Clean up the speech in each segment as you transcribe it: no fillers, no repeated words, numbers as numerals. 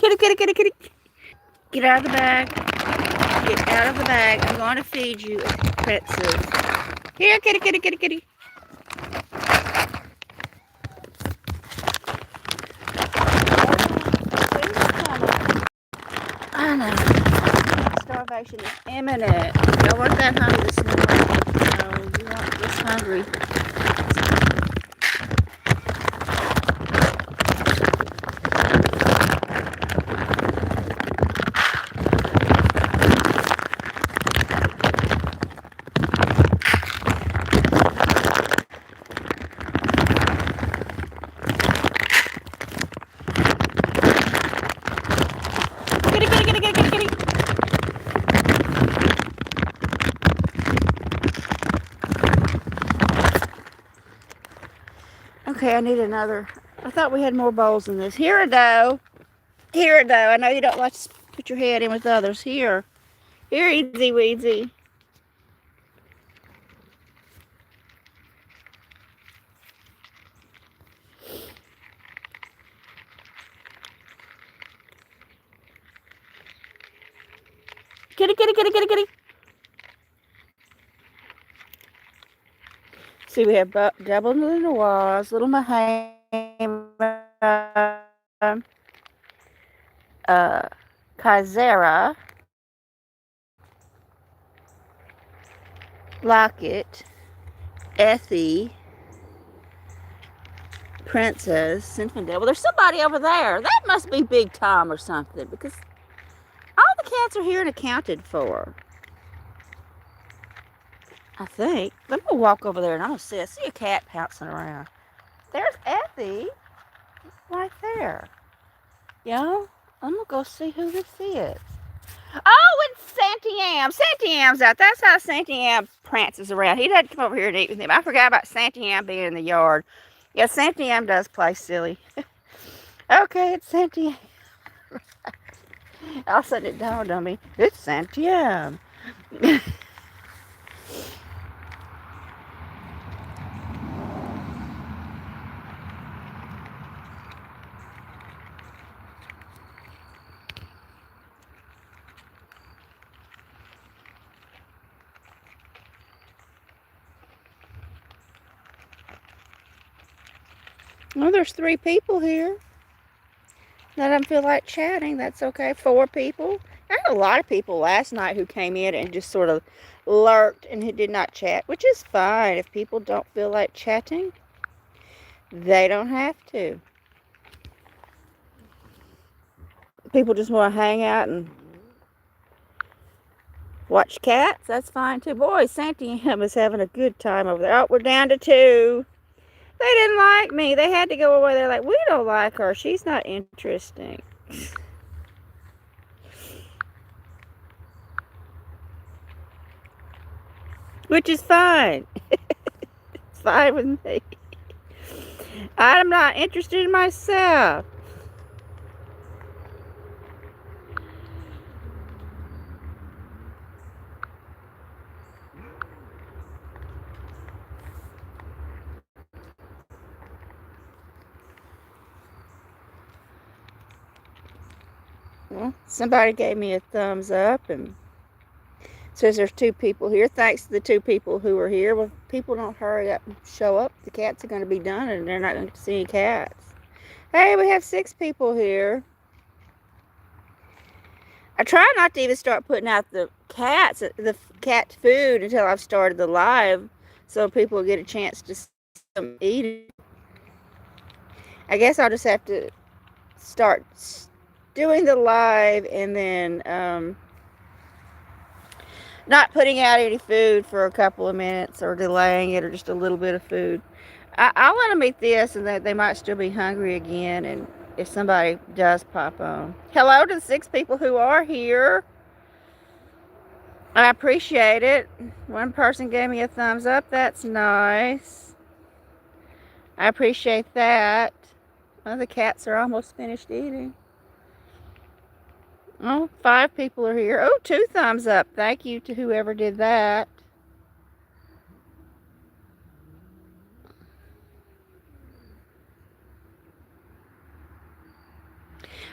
Kitty, kitty, kitty, kitty. Get out of the bag. Get out of the bag. I'm going to feed you, princess. Here, kitty, kitty, kitty, kitty. I know. Starvation is imminent. I weren't that hungry this morning. No, you weren't this hungry. Kitty, kitty, kitty, kitty, kitty, kitty. Okay, I need another. I thought we had more bowls than this. Here, though. Here, though. I know you don't like to put your head in with others. Here. Here, easy weezy. Kitty, kitty, kitty, kitty, kitty. See, we have double little walls, little Mahama, Kaizera, Locket, Effie, Princess, Zinfandel. Well, there's somebody over there. That must be Big Tom or something, because all the cats are here and accounted for. I think. Let me walk over there and I'm going to see. I see a cat pouncing around. There's Effie. Right there. Yeah? I'm going to go see who this is. Oh, it's Santiam. Santiam's out. That's how Santiam prances around. He doesn't come over here and eat with him. I forgot about Santiam being in the yard. Yeah, Santiam does play silly. Okay, it's Santiam. All of a sudden it dawned on me. It's Santiam. Well, there's 3 people here. That doesn't feel like chatting. That's okay. 4 people. I had a lot of people last night who came in and just sort of lurked and who did not chat, which is fine. If people don't feel like chatting, they don't have to. People just want to hang out and watch cats. That's fine too. Boy, Santiam is having a good time over there. Oh, we're down to 2. They didn't like me. They had to go away. They're like, we don't like her. She's not interesting. Which is fine. It's fine with me. I'm not interested in myself. Well, somebody gave me a thumbs up and says there's 2 people here. Thanks to the 2 people who are here. Well, if people don't hurry up and show up, the cats are going to be done and they're not going to see any cats. Hey, we have 6 people here. I try not to even start putting out the cat food until I've started the live so people get a chance to eat it. I guess I'll just have to start doing the live and then not putting out any food for a couple of minutes or delaying it or just a little bit of food. I'll let them eat this and they might still be hungry again, and if somebody does pop on. Hello to the 6 people who are here. I appreciate it. One person gave me a thumbs up. That's nice. I appreciate that. Oh, the cats are almost finished eating. Oh, 5 people are here. Oh, 2 thumbs up. Thank you to whoever did that.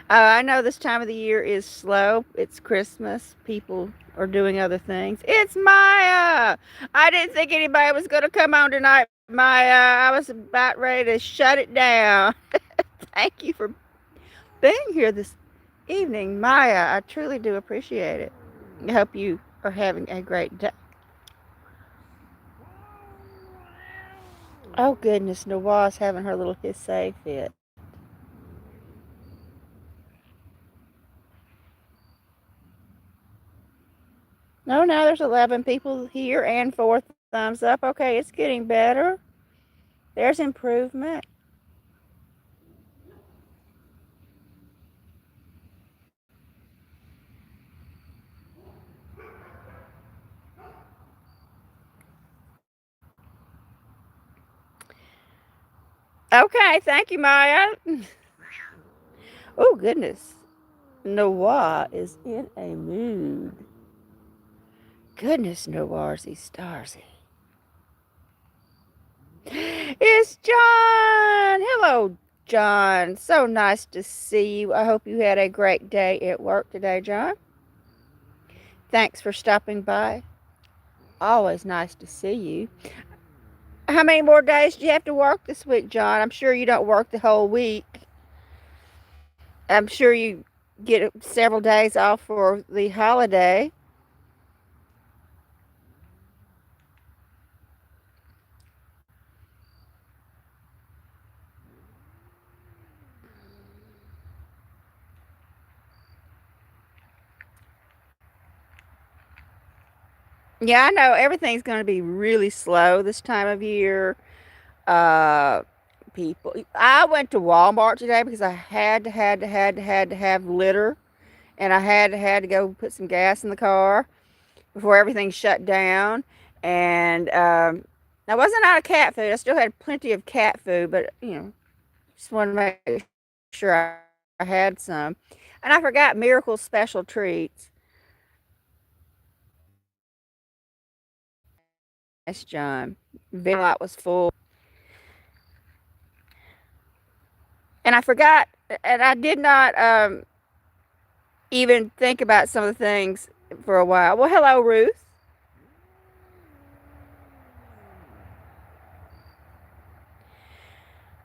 I know this time of the year is slow. It's Christmas. People are doing other things. It's Maya. I didn't think anybody was going to come on tonight, Maya. I was about ready to shut it down. Thank you for being here this evening, Maya. I truly do appreciate it. I hope you are having a great day. Oh, goodness. Nawaz having her little hissay fit. No, now there's 11 people here and 4 thumbs up. Okay, it's getting better. There's improvement. Okay, thank you, Maya. Oh, goodness. Noah is in a mood. Goodness, Noarzy Starzy. It's John. Hello, John. So nice to see you. I hope you had a great day at work today, John. Thanks for stopping by. Always nice to see you. How many more days do you have to work this week, John? I'm sure you don't work the whole week. I'm sure you get several days off for the holiday. Yeah, I know everything's going to be really slow this time of year. Uh, people, I went to Walmart today because I had to have litter, and I had to go put some gas in the car before everything shut down. And I wasn't out of cat food. I still had plenty of cat food, but just wanted to make sure I had some. And I forgot Miracle Special Treats. Yes, John. Very lot was full. And I forgot, and I did not even think about some of the things for a while. Well, hello, Ruth.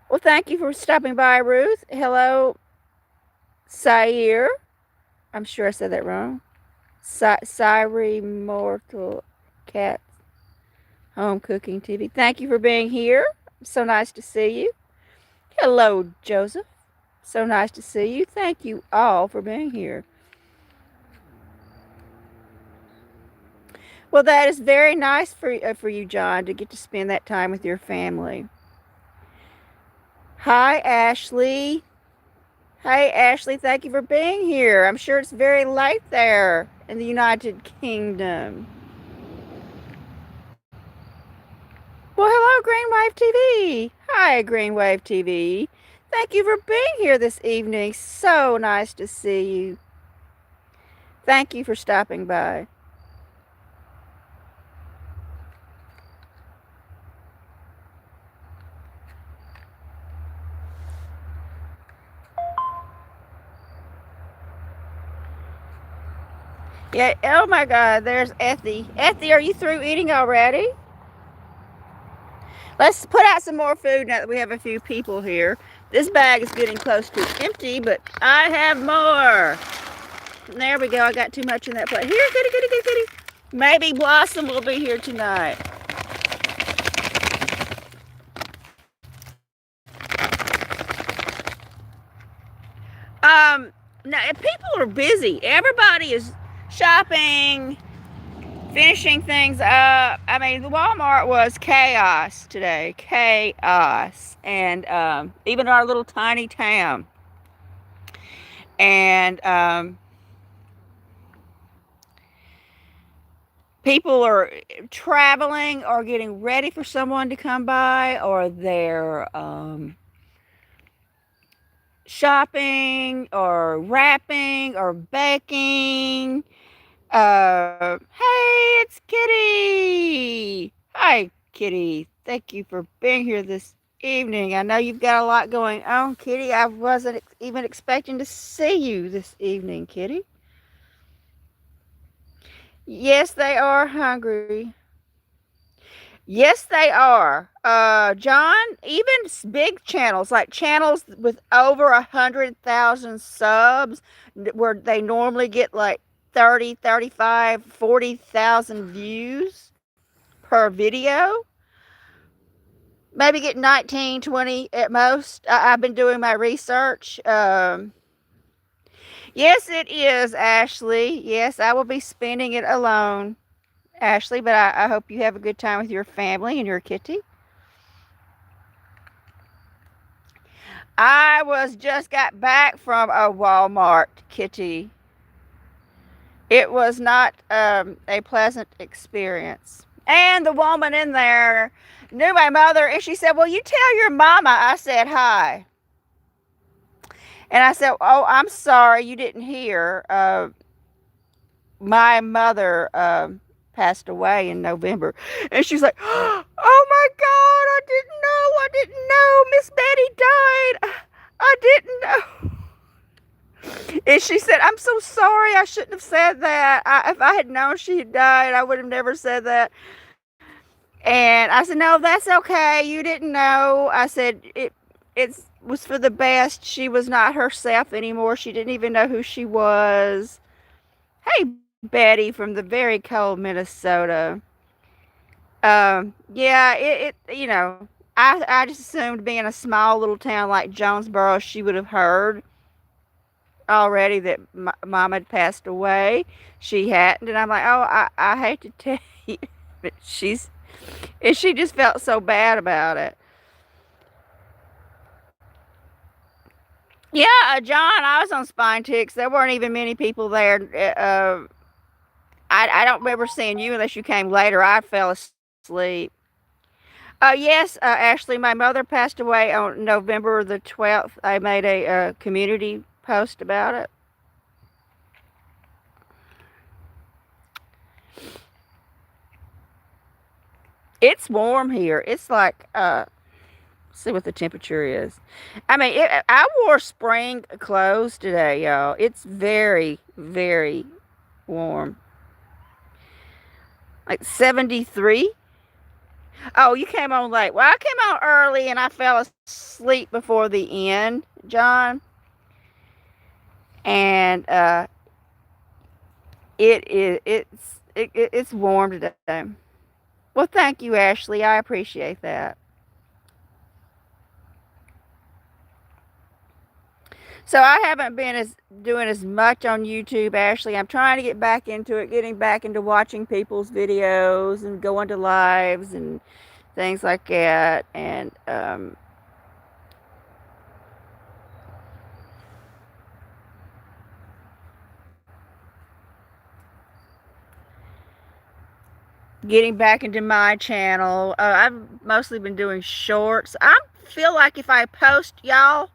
Well, thank you for stopping by, Ruth. Hello, Sair. I'm sure I said that wrong. Siri Mortal Cat Home Cooking TV. Thank you for being here. So nice to see you. Hello, Joseph. So nice to see you. Thank you all for being here. Well, that is very nice for you, John, to get to spend that time with your family. Hi, Ashley. Hey, Ashley, thank you for being here. I'm sure it's very late there in the United Kingdom. Well, hello, Greenwave TV. Hi, Greenwave TV. Thank you for being here this evening. So nice to see you. Thank you for stopping by. Yeah, oh my God, there's Ethy. Ethy, are you through eating already? Let's put out some more food now that we have a few people here. This bag is getting close to empty, but I have more. There we go. I got too much in that plate. Here, kitty, kitty, kitty, kitty. Maybe Blossom will be here tonight. Now people are busy. Everybody is shopping, finishing things up. I mean, the Walmart was chaos today. Chaos. And even our little tiny town. And people are traveling or getting ready for someone to come by, or they're shopping or wrapping or baking. Hey, it's Kitty. Hi, Kitty. Thank you for being here this evening. I know you've got a lot going on, Kitty. I wasn't even expecting to see you this evening, Kitty. Yes, they are hungry. Yes, they are. John, even big channels, like channels with over 100,000 subs, where they normally get like 30, 35, 40,000 views per video, maybe get 19, 20 at most. I've been doing my research. Yes, it is, Ashley. Yes, I will be spending it alone, Ashley, but I hope you have a good time with your family and your kitty. I was just got back from a Walmart, Kitty. It was not a pleasant experience. And the woman in there knew my mother, and she said, "Well, you tell your mama I said hi." And I said, "Oh, I'm sorry, you didn't hear. My mother passed away in November." And she's like, "Oh my God, I didn't know Miss Betty died. I didn't know." And she said, "I'm so sorry. I shouldn't have said that. If I had known she had died, I would have never said that." And I said, "No, that's okay. You didn't know." I said, it was for the best. She was not herself anymore. She didn't even know who she was." Hey, Betty from the very cold Minnesota. Yeah, I just assumed being a small little town like Jonesboro, she would have heard already that mom had passed away. She hadn't, and I'm like, "Oh, I hate to tell you," but and she just felt so bad about it. Yeah, John, I was on Spine Ticks. There weren't even many people there. I don't remember seeing you unless you came later. I fell asleep. Yes, Ashley, my mother passed away on November the 12th. I made a community post about it. It's warm here. It's like, see what the temperature is. I mean, I wore spring clothes today, y'all. It's very, very warm. Like 73. Oh, you came on late. Well, I came on early and I fell asleep before the end, John. And it's warm today. Well, thank you, Ashley. I appreciate that. So I haven't been doing as much on YouTube, Ashley. I'm trying to get back into it, getting back into watching people's videos and going to lives and things like that. And getting back into my channel. I've mostly been doing shorts. I feel like if I post, y'all,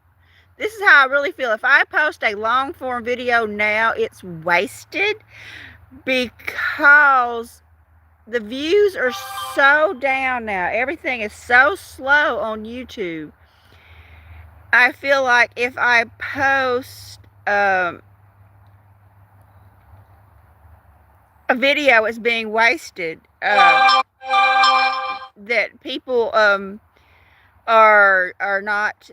this is how I really feel. If I post a long form video now, it's wasted because the views are so down now. Everything is so slow on YouTube. I feel like if I post a video, it's being wasted. That people are not.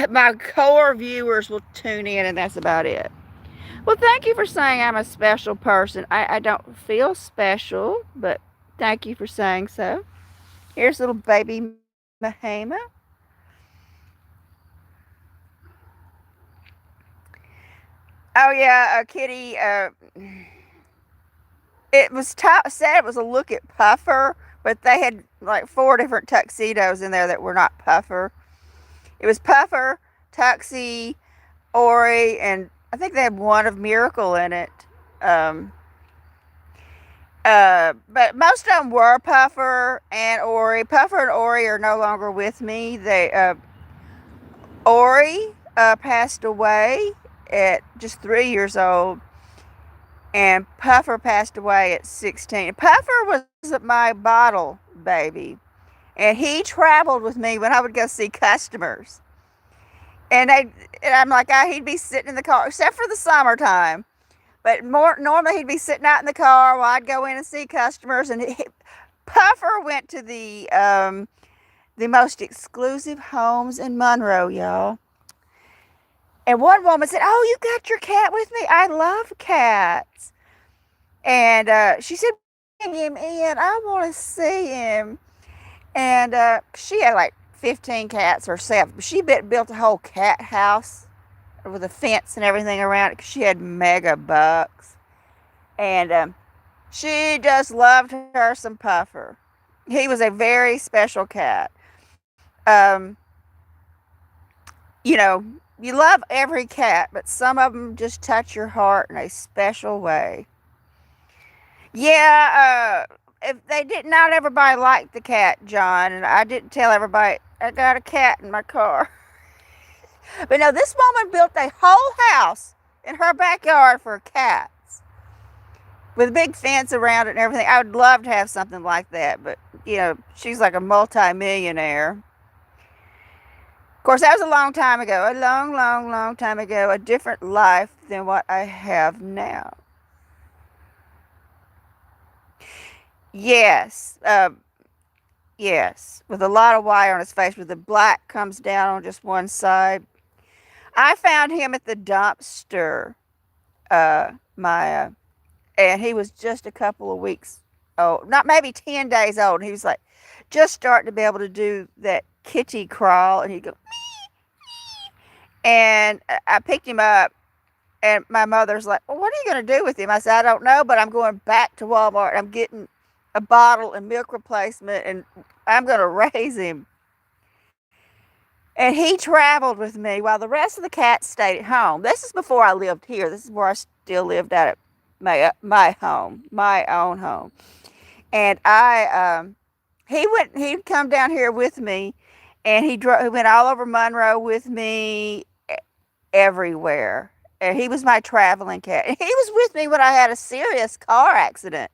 My core viewers will tune in, and that's about it. Well, thank you for saying I'm a special person. I don't feel special, but thank you for saying so. Here's little baby Mahama. Oh yeah, Kitty. It was said it was a look at Puffer, but they had like 4 different tuxedos in there that were not Puffer. It was Puffer, Tuxie, Ori, and I think they had one of Miracle in it. Um, but most of them were Puffer and Ori. Puffer and Ori are no longer with me. Ori passed away at just 3 years old, and Puffer passed away at 16. Puffer was my bottle baby. And he traveled with me when I would go see customers. And I'm like, he'd be sitting in the car, except for the summertime. But more normally, he'd be sitting out in the car while I'd go in and see customers. And Puffer went to the most exclusive homes in Monroe, y'all. And one woman said, "Oh, you got your cat with me? I love cats." And she said, "Bring him in. I want to see him." And she had like 15 cats herself. She built a whole cat house with a fence and everything around it because she had mega bucks. And she just loved her some Puffer. He was a very special cat. Um, you know, you love every cat, but some of them just touch your heart in a special way. Yeah, if they did not everybody liked the cat, John, and I didn't tell everybody I got a cat in my car. But no, this woman built a whole house in her backyard for cats with a big fence around it and everything. I would love to have something like that, but she's like a multi-millionaire. Of course, that was a long time ago, a long, long, long time ago, a different life than what I have now. Yes, yes, with a lot of white on his face, where the black comes down on just one side. I found him at the dumpster, Maya, and he was just a couple of weeks old, not maybe 10 days old. And he was like just starting to be able to do that kitty crawl, and he'd go, and I picked him up, and my mother's like, "Well, what are you going to do with him?" I said, "I don't know, but I'm going back to Walmart. I'm getting a bottle and milk replacement, and I'm going to raise him." And he traveled with me while the rest of the cats stayed at home. This is before I lived here. This is where I still lived out at my home, my own home. And he'd come down here with me, and he went all over Monroe with me, everywhere. And he was my traveling cat. And he was with me when I had a serious car accident,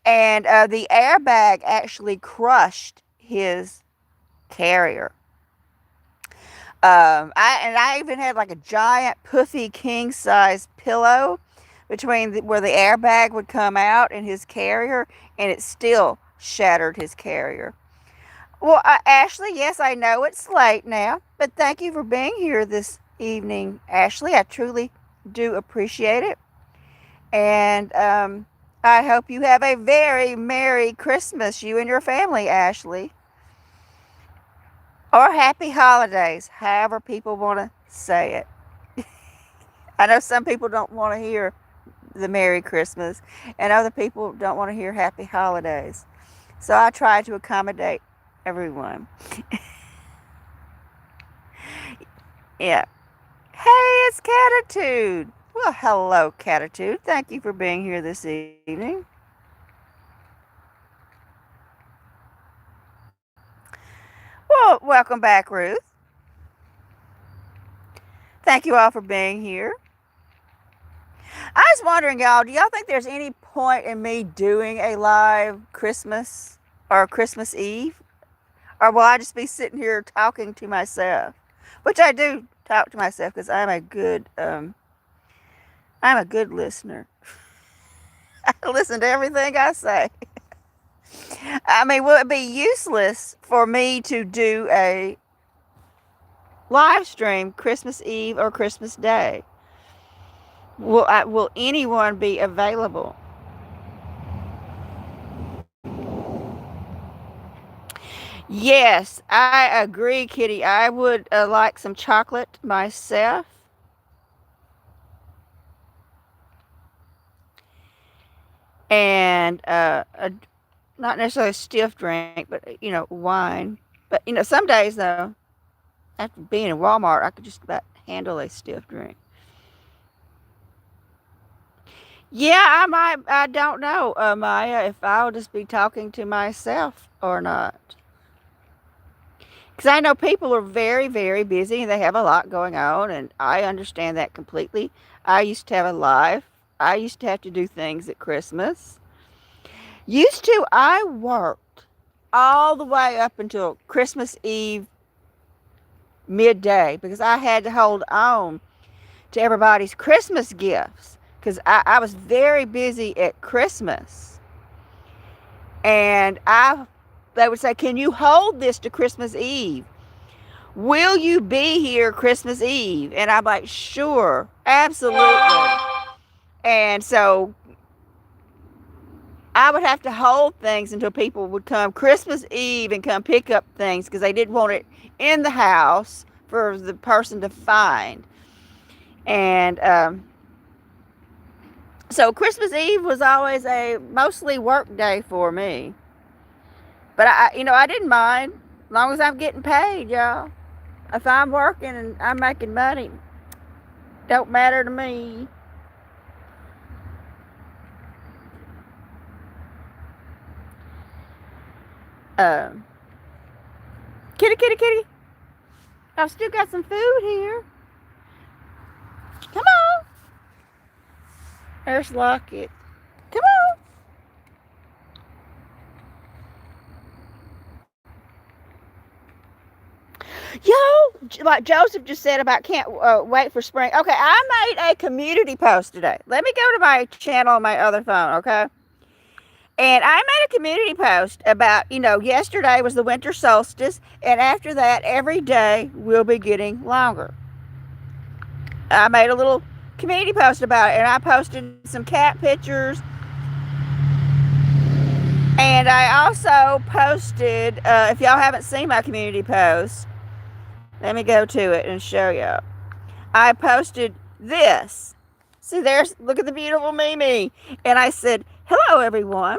and the airbag actually crushed his carrier. I even had like a giant puffy king size pillow between where the airbag would come out and his carrier, and it still shattered his carrier. Well, Ashley, yes, I know it's late now, but thank you for being here this evening, Ashley. I truly do appreciate it. And I hope you have a very Merry Christmas, you and your family, Ashley. Or Happy Holidays, however people want to say it. I know some people don't want to hear the Merry Christmas, and other people don't want to hear Happy Holidays. So I try to accommodate everyone. Yeah. Hey, it's Catitude. Well, hello, Catitude. Thank you for being here this evening. Well, welcome back, Ruth. Thank you all for being here. I was wondering, y'all, do y'all think there's any point in me doing a live Christmas or Christmas Eve? Or will I just be sitting here talking to myself? Which I do talk to myself because I'm a good listener. I listen to everything I say. I mean, will it be useless for me to do a live stream Christmas Eve or Christmas Day? Will anyone be available? Yes, I agree, Kitty. I would like some chocolate myself. And not necessarily a stiff drink, but wine. But some days though, after being in Walmart, I could just about handle a stiff drink. Yeah, I might. I don't know, Maya, if I'll just be talking to myself or not. Because I know people are very, very busy and they have a lot going on, and I understand that completely. I used to have a life. I used to have to do things at Christmas. Used to, I worked all the way up until Christmas Eve midday because I had to hold on to everybody's Christmas gifts because I was very busy at Christmas. And they would say, can you hold this to Christmas Eve? Will you be here Christmas Eve? And I'm like, sure, absolutely. And so I would have to hold things until people would come Christmas Eve and come pick up things because they didn't want it in the house for the person to find. And so Christmas Eve was always a mostly work day for me. But I didn't mind as long as I'm getting paid, y'all. If I'm working and I'm making money, don't matter to me. Um, Kitty, kitty, kitty. I've still got some food here. Come on. There's Lockett. Come on. Yo, like Joseph just said about can't wait for spring. Okay, I made a community post today. Let me go to my channel on my other phone, okay? And I made a community post about, yesterday was the winter solstice, and after that, every day will be getting longer. I made a little community post about it, and I posted some cat pictures. And I also posted, if y'all haven't seen my community post, let me go to it and show y'all. I posted this. See, look at the beautiful Mimi. And I said, hello, everyone.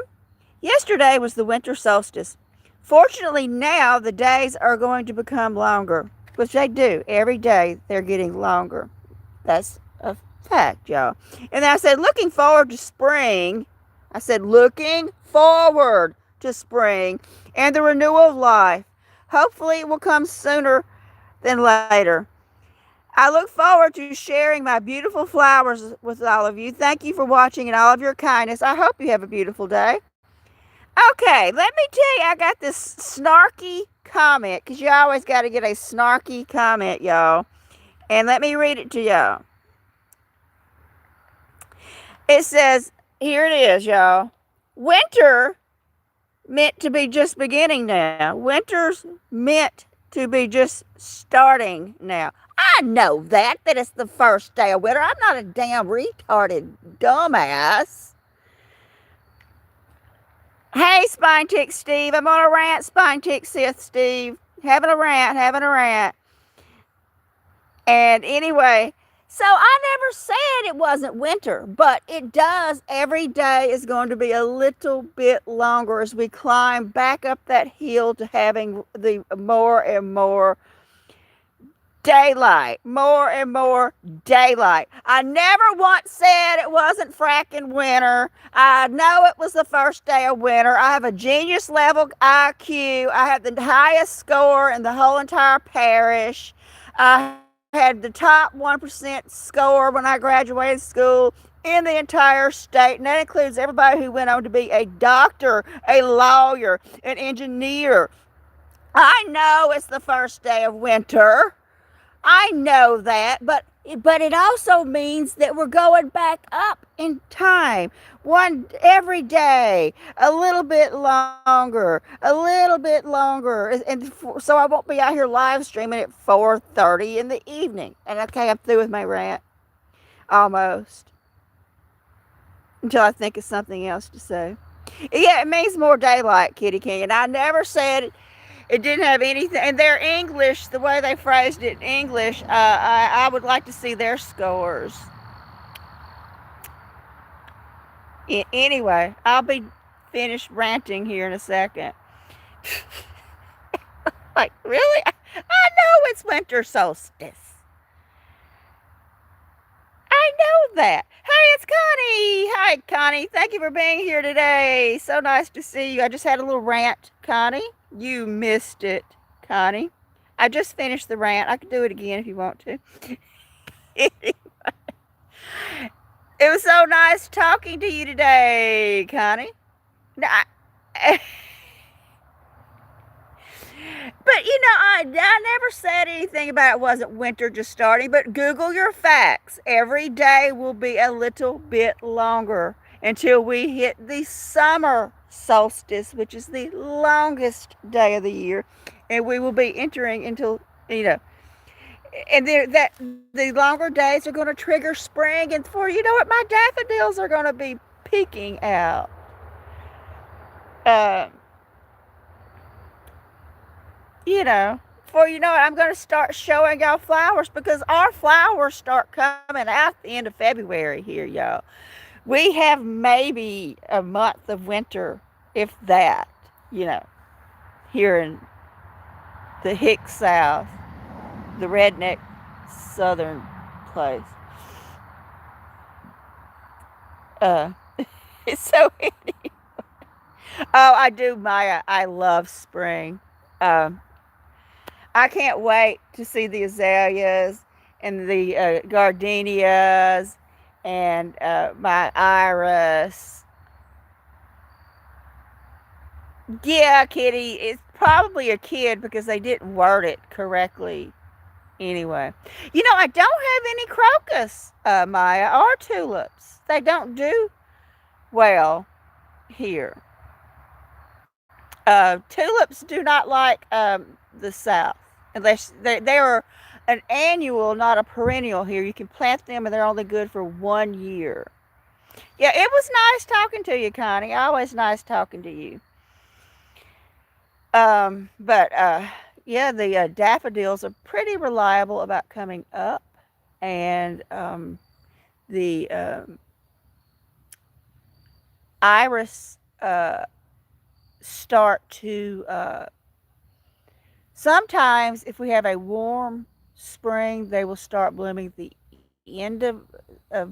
Yesterday was the winter solstice. Fortunately, now the days are going to become longer, which they do. Every day they're getting longer. That's a fact, y'all. And then I said, looking forward to spring. I said, looking forward to spring and the renewal of life. Hopefully, it will come sooner than later. I look forward to sharing my beautiful flowers with all of you. Thank you for watching and all of your kindness. I hope you have a beautiful day. Okay, let me tell you, I got this snarky comment because you always got to get a snarky comment, y'all. And let me read it to y'all. It says, here it is, y'all. Winter meant to be just beginning now. Winter's meant to be just starting now. I know that it's the first day of winter. I'm not a damn retarded dumbass. Hey, Spine Tick Steve. I'm on a rant, Spine Tick Sith Steve. Having a rant. And anyway, so I never said it wasn't winter, but it does. Every day is going to be a little bit longer as we climb back up that hill to having the more and more daylight. More and more daylight. I never once said it wasn't fracking winter. I know it was the first day of winter. I have a genius level IQ. I have the highest score in the whole entire parish. I had the top 1% score when I graduated school in the entire state, and that includes everybody who went on to be a doctor, a lawyer, an engineer. I know it's the first day of winter. I know that, but it also means that we're going back up in time. Every day, a little bit longer, and so I won't be out here live streaming at 4:30 in the evening. And okay, I'm through with my rant, almost, until I think of something else to say. Yeah, it means more daylight, Kitty King, and I never said it didn't have anything. And their English, the way they phrased it in English, I would like to see their scores. Anyway, I'll be finished ranting here in a second. Like, really? I know it's winter solstice. I know that. Hey, it's Connie. Hi, Connie. Thank you for being here today. So nice to see you. I just had a little rant, Connie. You missed it, Connie. I just finished the rant. I could do it again if you want to. It was so nice talking to you today, Connie. But I never said anything about it wasn't winter just starting, but Google your facts. Every day will be a little bit longer until we hit the summer solstice, which is the longest day of the year. And we will be entering into, you know, and the longer days are going to trigger spring. And before you know it, my daffodils are going to be peeking out. Uh, you know, before you know it, I'm going to start showing y'all flowers because our flowers start coming out the end of February here, y'all. We have maybe a month of winter, if that, you know, here in the hick South, the redneck southern place. Uh, so, oh, I do, Maya. I love spring. Um, I can't wait to see the azaleas and the gardenias and my iris. Yeah, Kitty, it's probably a kid because they didn't word it correctly. Anyway, I don't have any crocus, Maya, or tulips. They don't do well here. Tulips do not like the South unless they are an annual, not a perennial here. You can plant them and they're only good for 1 year. Yeah, it was nice talking to you, Connie. Always nice talking to you. But yeah, the daffodils are pretty reliable about coming up, and the iris start to sometimes, if we have a warm spring, they will start blooming at the end of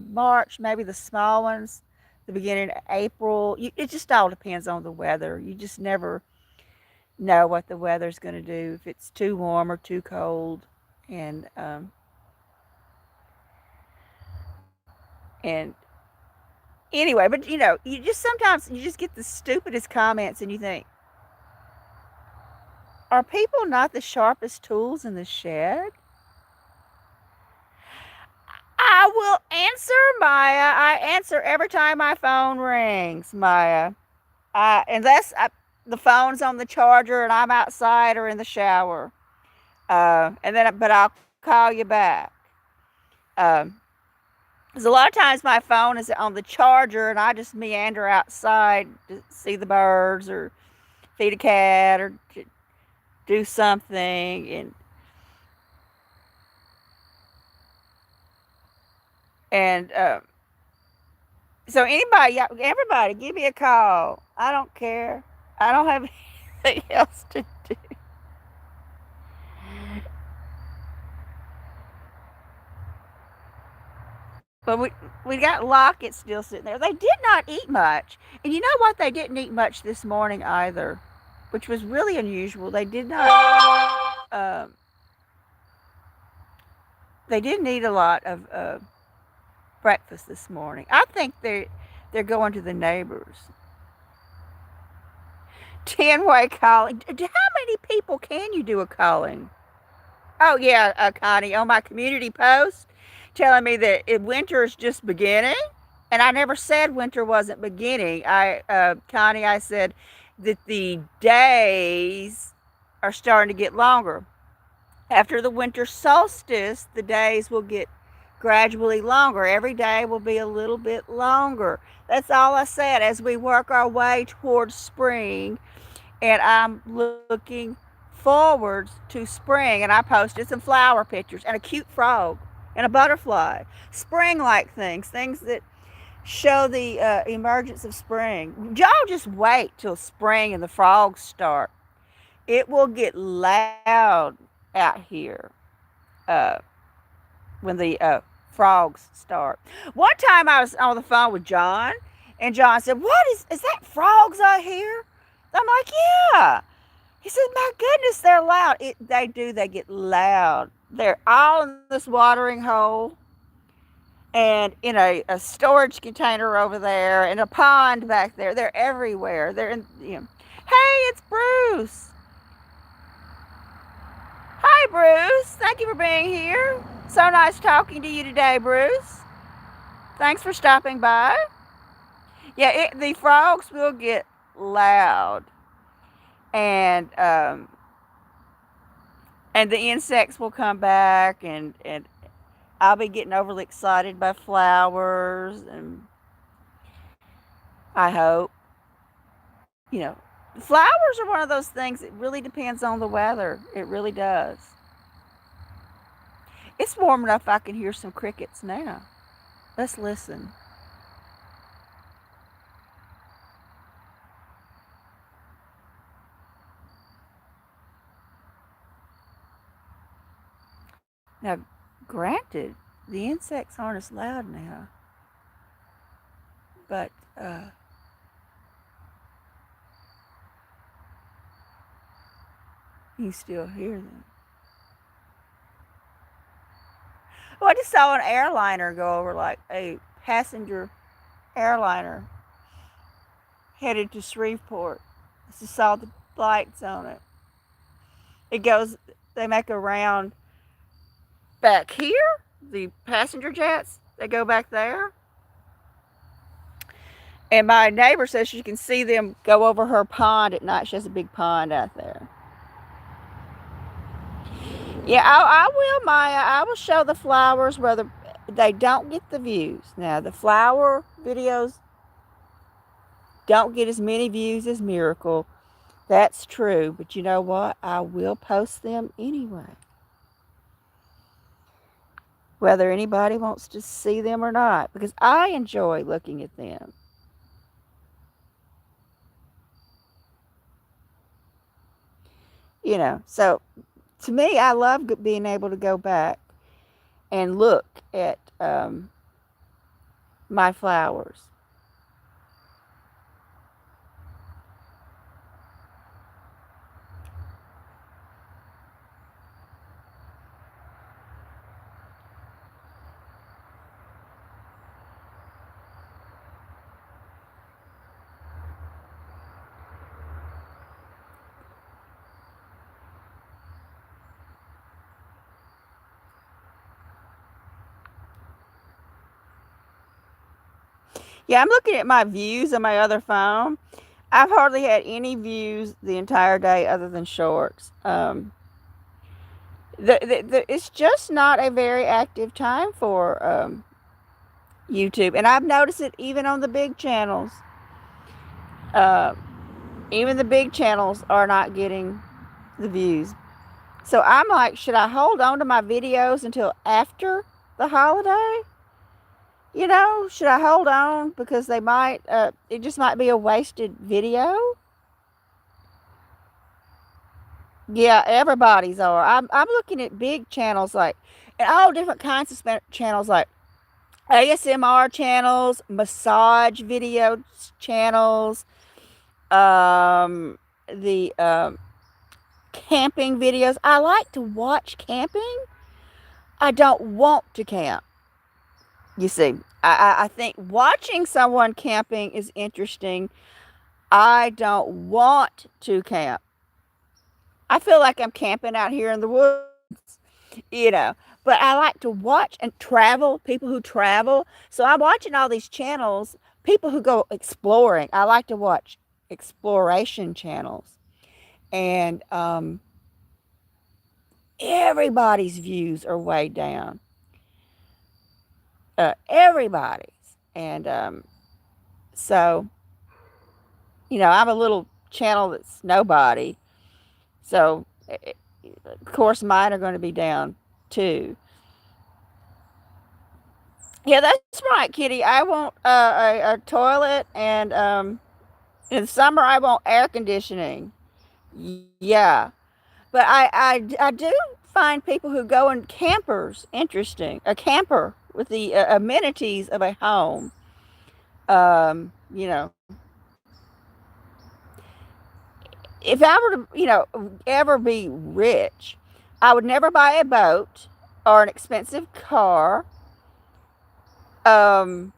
March, maybe the small ones, the beginning of April. It just all depends on the weather. You just never know what the weather's going to do, if it's too warm or too cold. And, and anyway, but you just sometimes you just get the stupidest comments and you think, are people not the sharpest tools in the shed? I will answer, Maya. I answer every time my phone rings, Maya. Unless the phone's on the charger and I'm outside or in the shower. But I'll call you back. Um, because a lot of times my phone is on the charger and I just meander outside to see the birds or feed a cat or do something. And so everybody, give me a call. I don't care. I don't have anything else to do. But we got Lockett still sitting there. They did not eat much, and you know what? They didn't eat much this morning either, which was really unusual. They did not. They didn't eat a lot of breakfast this morning. I think they're going to the neighbors. 10-way calling. How many people can you do a calling? Oh yeah, Connie, on my community post telling me that winter is just beginning, and I never said winter wasn't beginning. Connie, I said that the days are starting to get longer. After the winter solstice, the days will get gradually longer. Every day will be a little bit longer. That's all I said as we work our way towards spring. And I'm looking forward to spring. And I posted some flower pictures and a cute frog and a butterfly. Spring-like things that show the emergence of spring. Y'all just wait till spring and the frogs start. It will get loud out here. Uh, when the frogs start. One time I was on the phone with John, and John said, "What is that frogs out here?" I'm like, "Yeah." He said, "My goodness, they're loud." They do. They get loud. They're all in this watering hole, and in a storage container over there, and a pond back there. They're everywhere. They're in. Hey, it's Bruce. Hi, Bruce. Thank you for being here. So nice talking to you today, Bruce. Thanks for stopping by. Yeah, the frogs will get loud, and um, and the insects will come back, and I'll be getting overly excited by flowers, and I hope flowers are one of those things. It really depends on the weather. It really does. It's warm enough I can hear some crickets now. Let's listen. Now, granted, the insects aren't as loud now, but you still hear them. Well, I just saw an airliner go over, like a passenger airliner headed to Shreveport. I just saw the lights on it. They make a round back here, the passenger jets, they go back there. And my neighbor says she can see them go over her pond at night. She has a big pond out there. Yeah, I will, Maya. I will show the flowers where they don't get the views. Now, the flower videos don't get as many views as Miracle. That's true. But you know what? I will post them anyway. Whether anybody wants to see them or not. Because I enjoy looking at them. So to me, I love being able to go back and look at my flowers. Yeah, I'm looking at my views on my other phone. I've hardly had any views the entire day other than shorts. It's just not a very active time for YouTube, and I've noticed it even on the big channels. Uh, Even the big channels are not getting the views. So I'm like, should I hold on to my videos until after the holiday? Should I hold on because it just might be a wasted video? Yeah, everybody's are. I'm looking at big channels and all different kinds of channels like ASMR channels, massage video channels, the camping videos. I like to watch camping. I don't want to camp. You see, I think watching someone camping is interesting. I don't want to camp. I feel like I'm camping out here in the woods, you know. But I like to watch and travel, people who travel. So I'm watching all these channels, people who go exploring. I like to watch exploration channels. And everybody's views are way down. Everybody's. And so, I'm a little channel that's nobody. So, of course, mine are going to be down too. Yeah, that's right, Kitty. I want a toilet, and in the summer, I want air conditioning. Yeah. But I do find people who go in campers interesting. A camper with the amenities of a home. You know, if I were to, ever be rich, I would never buy a boat or an expensive car, um,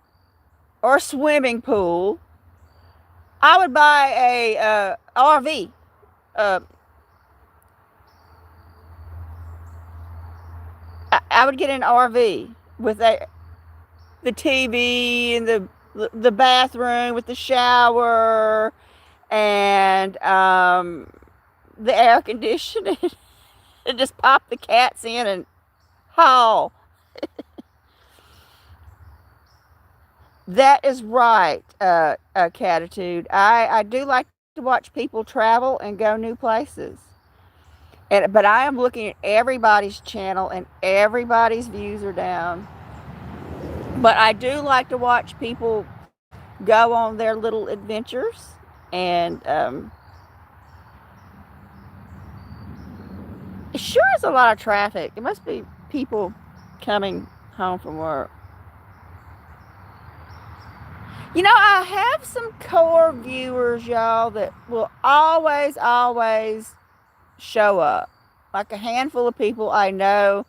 or a swimming pool. I would buy a RV, uh, I would get an RV with the TV and the bathroom with the shower and the air conditioning, and just pop the cats in and haul. That is right, Catitude. I do like to watch people travel and go new places. But I am looking at everybody's channel and everybody's views are down. But I do like to watch people go on their little adventures. And it sure is a lot of traffic. It must be people coming home from work. I have some core viewers, y'all, that will always show up. Like a handful of people I know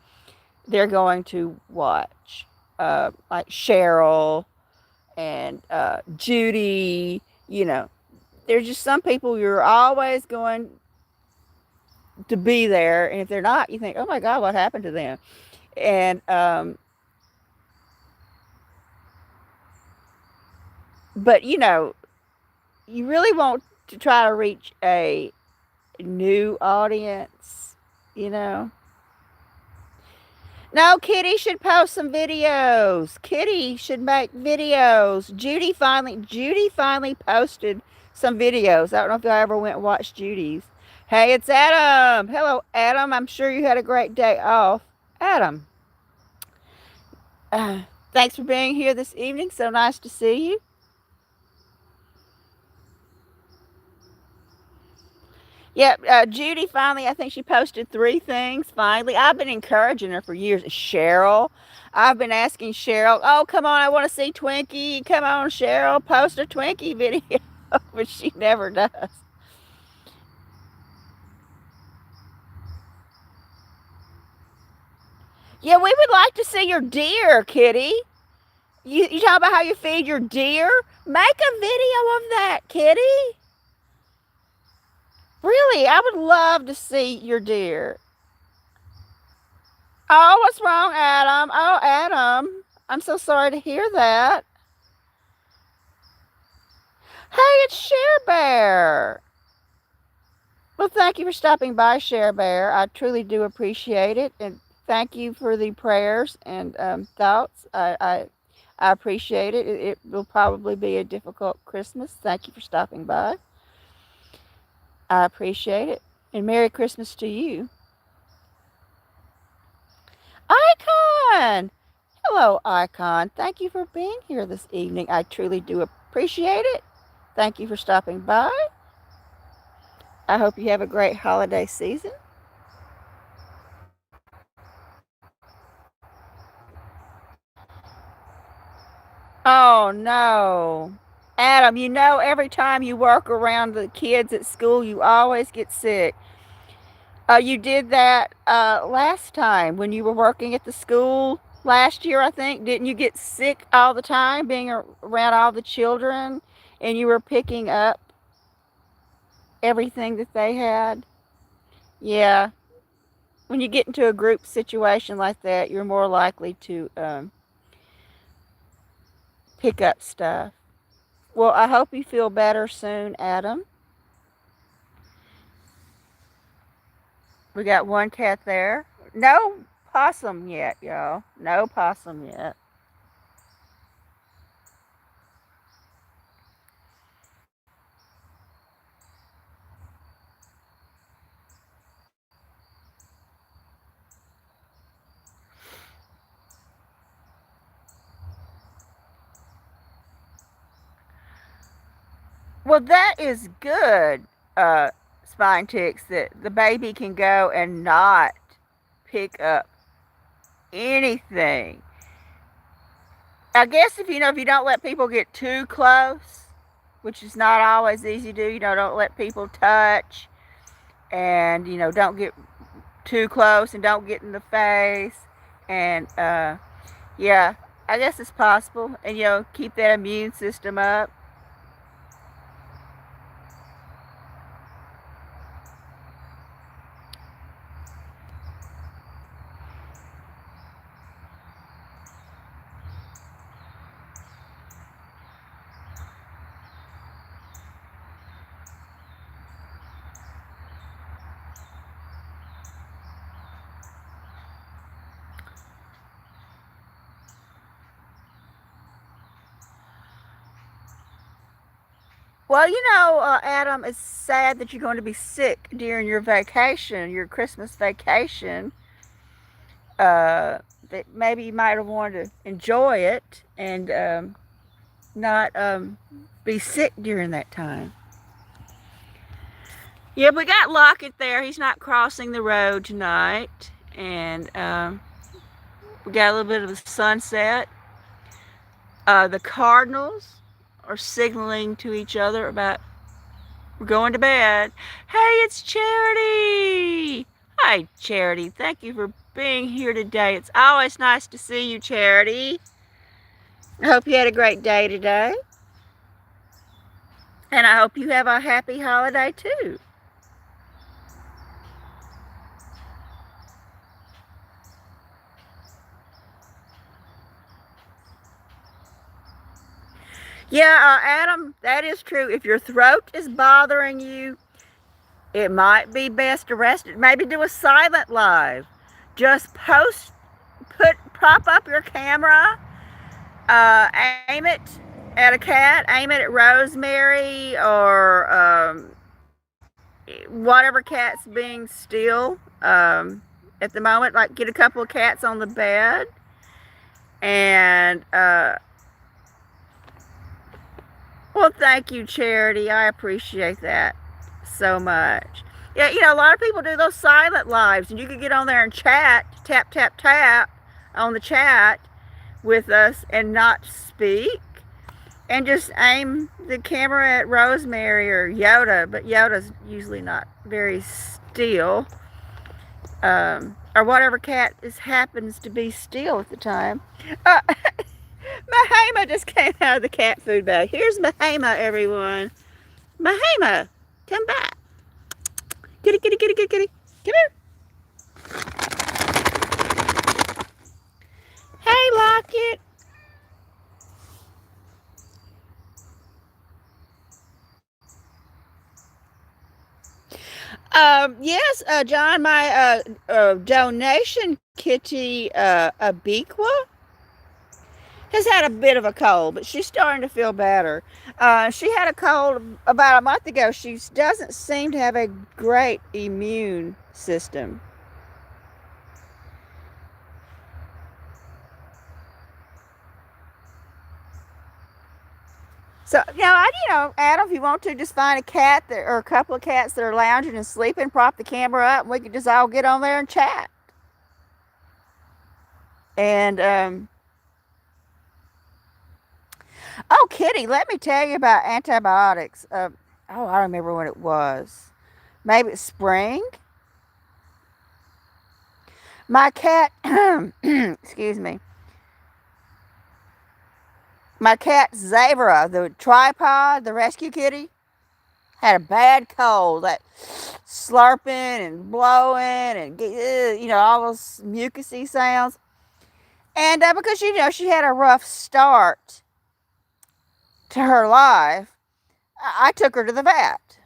they're going to watch. Like Cheryl and Judy. There's just some people you're always going to be there. And if they're not, you think, oh my God, what happened to them? And, but you really want to try to reach a new audience, you know. No, Kitty should post some videos. Kitty should make videos. Judy finally posted some videos. I don't know if y'all ever went and watched Judy's. Hey, it's Adam. Hello, Adam. I'm sure you had a great day off. Adam, thanks for being here this evening. So nice to see you. Yep, Judy finally, I think she posted 3 things finally. I've been encouraging her for years. Cheryl, I've been asking Cheryl, oh, come on, I want to see Twinkie. Come on, Cheryl, post a Twinkie video. But she never does. Yeah, we would like to see your deer, Kitty. You talk about how you feed your deer? Make a video of that, Kitty. Really, I would love to see your deer. Oh, what's wrong, Adam? Oh, Adam, I'm so sorry to hear that. Hey, it's Share Bear. Well, thank you for stopping by, Share Bear. I truly do appreciate it, and thank you for the prayers and thoughts. I appreciate it. It will probably be a difficult Christmas. Thank you for stopping by. I appreciate it, and Merry Christmas to you. Icon! Hello, Icon. Thank you for being here this evening. I truly do appreciate it. Thank you for stopping by. I hope you have a great holiday season. Oh, no. Adam, every time you work around the kids at school, you always get sick. You did that last time when you were working at the school last year, I think. Didn't you get sick all the time being around all the children and you were picking up everything that they had? Yeah. When you get into a group situation like that, you're more likely to pick up stuff. Well, I hope you feel better soon, Adam. We got one cat there. No possum yet, y'all. No possum yet. Well, that is good, spine ticks, that the baby can go and not pick up anything. I guess if you don't let people get too close, which is not always easy to do, don't let people touch and, don't get too close and don't get in the face. And, yeah, I guess it's possible. And, keep that immune system up. Well, Adam, it's sad that you're going to be sick during your vacation, your Christmas vacation. That maybe you might have wanted to enjoy it and not be sick during that time. Yeah, we got Lockett there. He's not crossing the road tonight. And we got a little bit of a sunset. The Cardinals are signaling to each other about we're going to bed. Hey, it's Charity. Hi, Charity. Thank you for being here today. It's always nice to see you, Charity. I hope you had a great day today. And I hope you have a happy holiday too. Yeah, Adam, that is true. If your throat is bothering you, it might be best to rest it. Maybe do a silent live. Just prop up your camera, aim it at a cat, aim it at Rosemary or whatever cat's being still at the moment. Like get a couple of cats on the bed and well, thank you, Charity. I appreciate that so much. Yeah, a lot of people do those silent lives, and you can get on there and chat, tap, tap, tap on the chat with us and not speak, and just aim the camera at Rosemary or Yoda, but Yoda's usually not very still, or whatever cat happens to be still at the time. Mahama just came out of the cat food bag. Here's Mahama, everyone. Mahama, come back. Kitty, kitty, kitty, kitty, kitty. Come here. Hey, Lockett. Yes, John, my donation kitty, Abiqua, has had a bit of a cold, but she's starting to feel better. She had a cold about a month ago. She doesn't seem to have a great immune system. So, Adam, if you want to, just find a cat or a couple of cats that are lounging and sleeping, prop the camera up, and we can just all get on there and chat. And, oh, Kitty, let me tell you about antibiotics. I don't remember when it was. Maybe it's spring. My cat, excuse me, my cat Zabra, the tripod, the rescue kitty, had a bad cold. That slurping and blowing and, all those mucusy sounds. And because, she had a rough start to her life, I took her to the vet.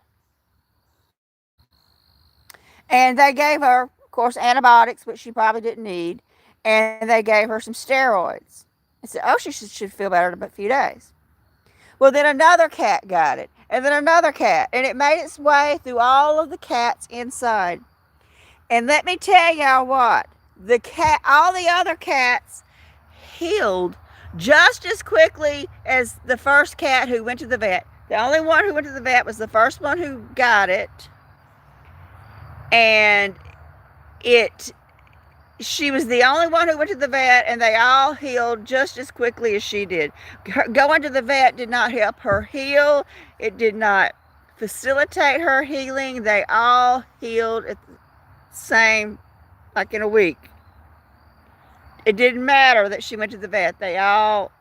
And they gave her, of course, antibiotics, which she probably didn't need. And they gave her some steroids. I said, oh, she should feel better in a few days. Well, then another cat got it. And then another cat. And it made its way through all of the cats inside. And let me tell y'all what. All the other cats healed just as quickly as the first cat who went to the vet. The only one who went to the vet was the first one who got it. And she was the only one who went to the vet, and they all healed just as quickly as she did. Going to the vet did not help her heal. It did not facilitate her healing. They all healed at the same, like in a week. It didn't matter that she went to the vet. They all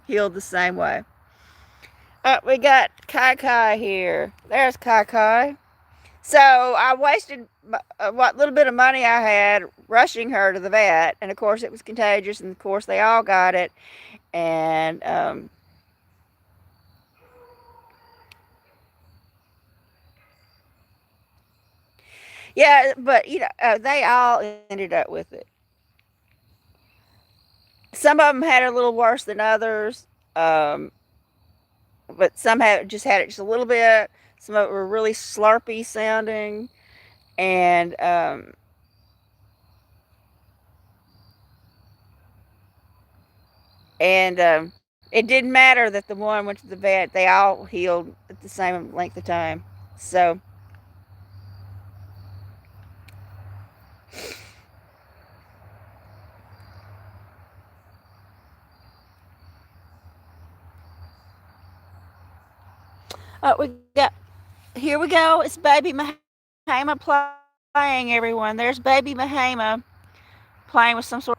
healed the same way. We got Kai Kai here. There's Kai Kai. So I wasted what little bit of money I had rushing her to the vet. And of course it was contagious. And of course they all got it. And yeah, but they all ended up with it. Some of them had it a little worse than others. but some have just had it just a little bit. Some of it were really slurpy sounding, and it didn't matter that the one went to the vet. They all healed at the same length of time. So, we got here we go. It's baby Mahama playing, everyone. There's baby Mahama playing with some sort.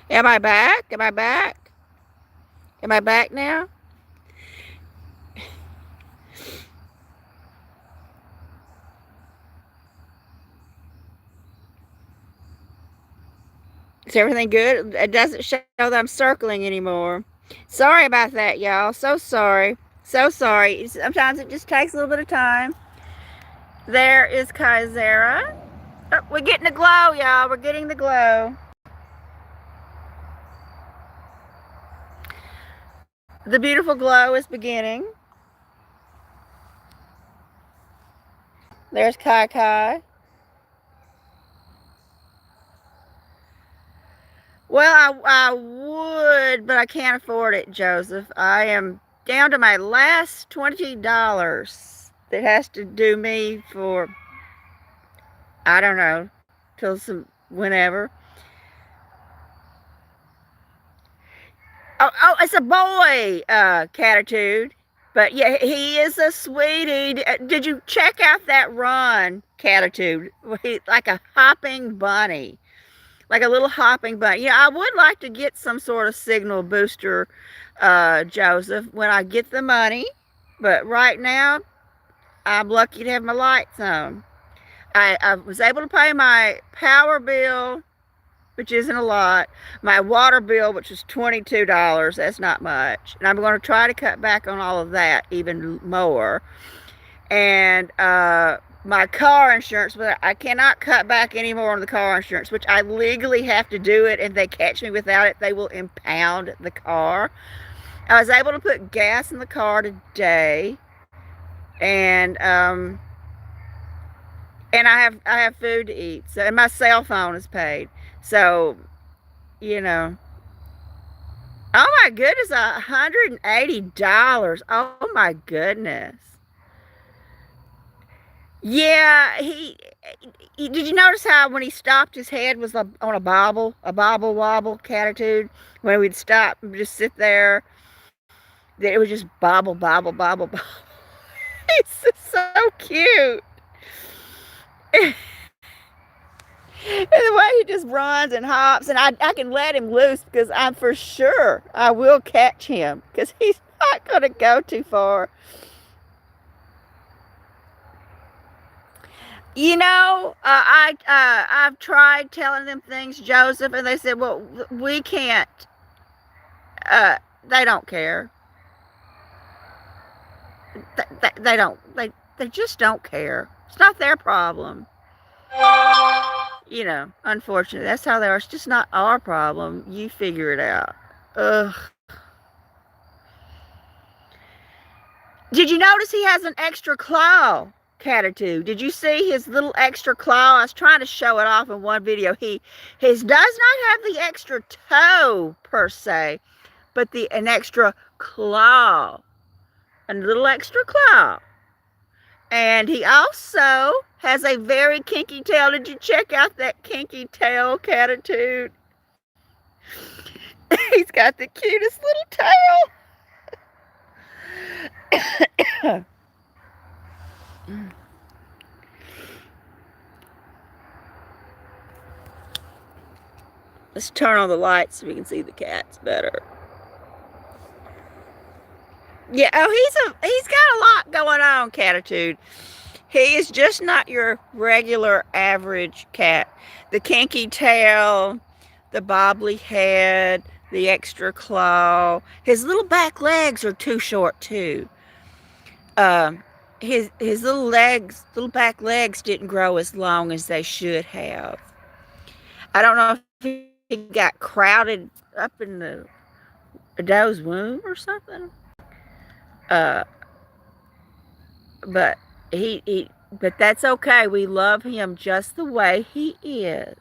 Am I back? Am I back? Am I back now? Is everything good? It doesn't show that I'm circling anymore. Sorry about that, y'all. So sorry. So sorry. Sometimes it just takes a little bit of time. There is Kaisera. Oh, we're getting the glow, y'all. We're getting the glow. The beautiful glow is beginning. There's Kai Kai. Well, I would, but I can't afford it, Joseph. I am down to my last $20 that has to do me for, I don't know, till some whenever. Oh, it's a boy, Catitude. But yeah, he is a sweetie. Did you check out that run, Catitude? Like a hopping bunny. Like a little hopping bunny. Yeah, I would like to get some sort of signal booster, Joseph, when I get the money. But right now, I'm lucky to have my lights on. I was able to pay my power bill, which isn't a lot. My water bill, which is $22. That's not much. And I'm going to try to cut back on all of that even more. And my car insurance, but I cannot cut back any more on the car insurance, which I legally have to do it. If they catch me without it, they will impound the car. I was able to put gas in the car today, and I have food to eat. So, and my cell phone is paid. So, you know. Oh my goodness, $180. Oh my goodness. Yeah, did you notice how when he stopped his head was on a bobble wobble attitude? When we'd stop and just sit there, that it was just bobble, bobble, bobble, bobble. It's just so cute. And the way he just runs and hops, and I can let him loose because I'm for sure I will catch him because he's not going to go too far. You know, I've tried telling them things, Joseph, and they said, "Well, we can't." They don't care. They don't. They just don't care. It's not their problem. You know, unfortunately, that's how they are. It's just not our problem. You figure it out. Ugh. Did you notice he has an extra claw, Catitude? Did you see his little extra claw? I was trying to show it off in one video. His does not have the extra toe per se, but an extra claw, a little extra claw. And he also has a very kinky tail. Did you check out that kinky tail, Catitude? He's got the cutest little tail. Let's turn on the lights so we can see the cats better. Yeah, oh, he's got a lot going on, Catitude. He is just not your regular average cat. The kinky tail, the bobbly head, the extra claw. His little back legs are too short too. Um, his little back legs didn't grow as long as they should have. I don't know if he got crowded up in the doe's womb or something. Uh, but but that's okay. We love him just the way he is.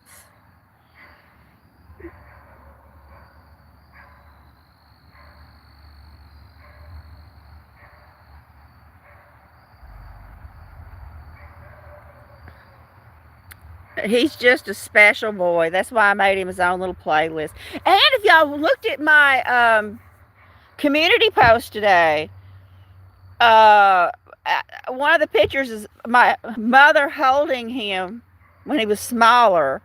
He's just a special boy. That's why I made him his own little playlist. And if y'all looked at my community post today, uh, one of the pictures is my mother holding him when he was smaller,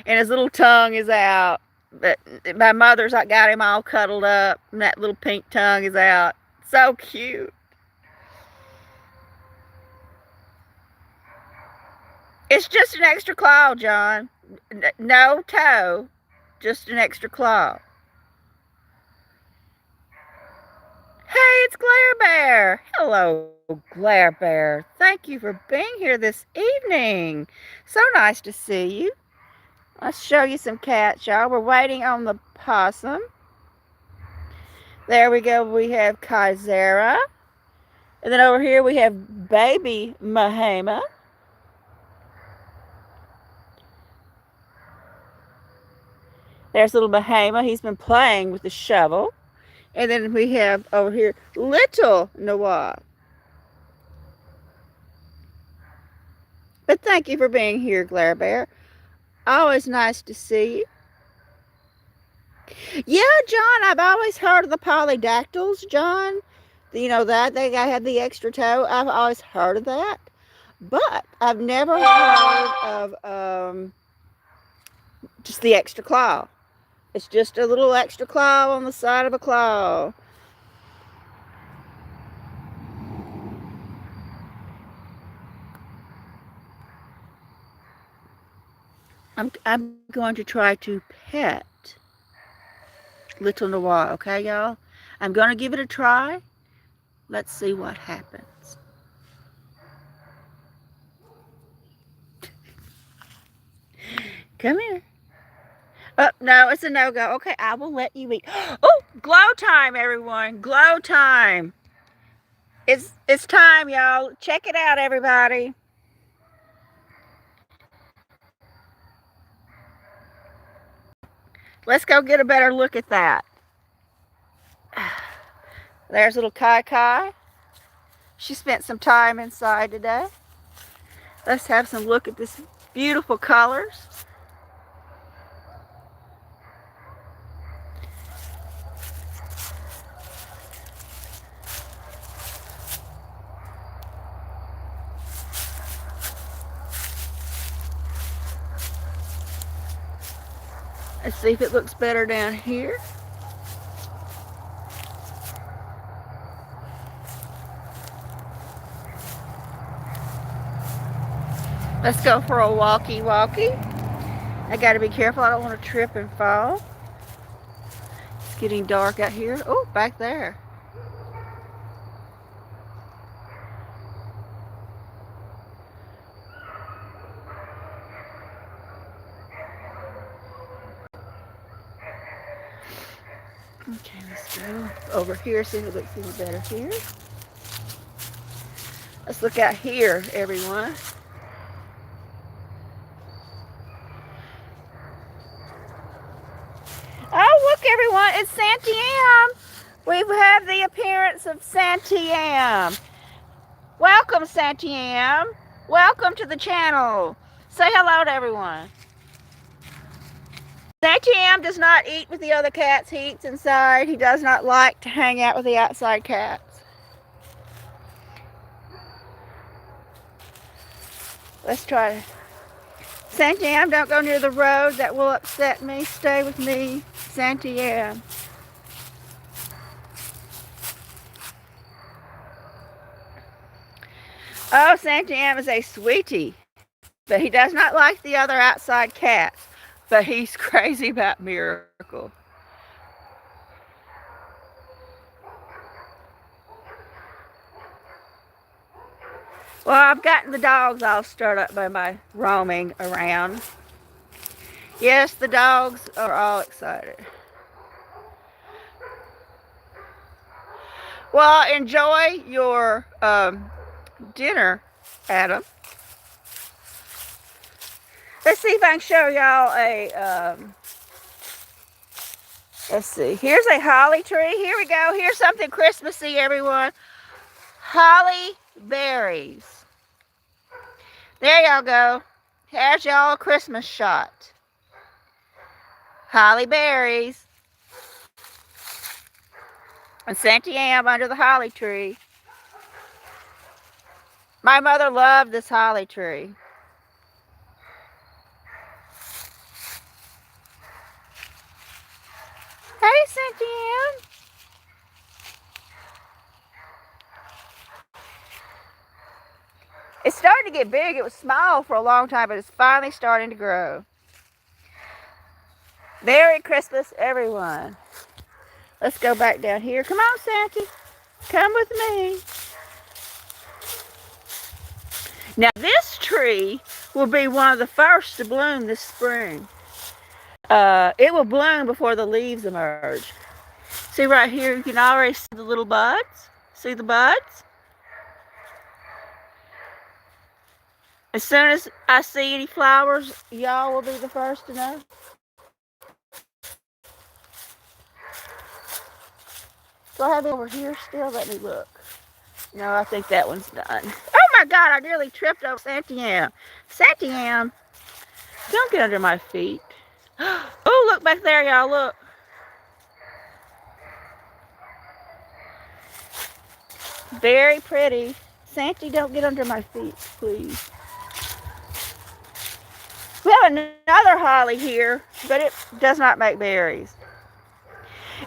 and his little tongue is out. But my mother's like got him all cuddled up, and that little pink tongue is out. So cute. It's just an extra claw, John. No toe, just an extra claw. Hey, it's Glare Bear. Hello, Glare Bear. Thank you for being here this evening. So nice to see you. Let's show you some cats, y'all. We're waiting on the possum. There we go. We have Kaizera. And then over here we have baby Mahema. There's little Mahema. He's been playing with the shovel. And then we have over here little Noah. But thank you for being here, Glare Bear. Always nice to see you. Yeah, John, I've always heard of the polydactyls, John. You know that they have the extra toe. I've always heard of that. But I've never heard of just the extra claw. It's just a little extra claw on the side of a claw. I'm going to try to pet little Noir, okay, y'all? I'm going to give it a try. Let's see what happens. Come here. Oh, no, it's a no-go. Okay, I will let you eat. Oh, glow time, everyone. Glow time. It's time, y'all. Check it out, everybody. Let's go get a better look at that. There's little Kai Kai. She spent some time inside today. Let's have some look at this beautiful colors. Let's see if it looks better down here. Let's go for a walkie-walkie. I got to be careful. I don't want to trip and fall. It's getting dark out here. Oh, back there. Okay, let's go over here, see if it looks any better here. Let's look out here, everyone. Oh, look, everyone, it's Santiam. We have the appearance of Santiam. Welcome, Santiam. Welcome to the channel. Say hello to everyone. Santiam does not eat with the other cats. He eats inside. He does not like to hang out with the outside cats. Let's try to... Santiam, don't go near the road. That will upset me. Stay with me, Santiam. Oh, Santiam is a sweetie, but he does not like the other outside cats. But he's crazy about Miracle. Well, I've gotten the dogs all stirred up by my roaming around. Yes, the dogs are all excited. Well, enjoy your dinner, Adam. Let's see if I can show y'all let's see. Here's a holly tree. Here we go. Here's something Christmassy, everyone. Holly berries. There y'all go. Here's y'all a Christmas shot. Holly berries. And Santa Am under the holly tree. My mother loved this holly tree. Hey, Santa Am. It's starting to get big. It was small for a long time, but it's finally starting to grow. Merry Christmas, everyone. Let's go back down here. Come on, Santa. Come with me. Now, this tree will be one of the first to bloom this spring. It will bloom before the leaves emerge. See right here, you can already see the little buds. See the buds? As soon as I see any flowers, y'all will be the first to know. Do I have it over here still? Let me look. No, I think that one's done. Oh my God, I nearly tripped over Santa Am. Santa Am, don't get under my feet. Oh, look back there, y'all, look. Very pretty. Santa, don't get under my feet, please. We have another holly here, but it does not make berries.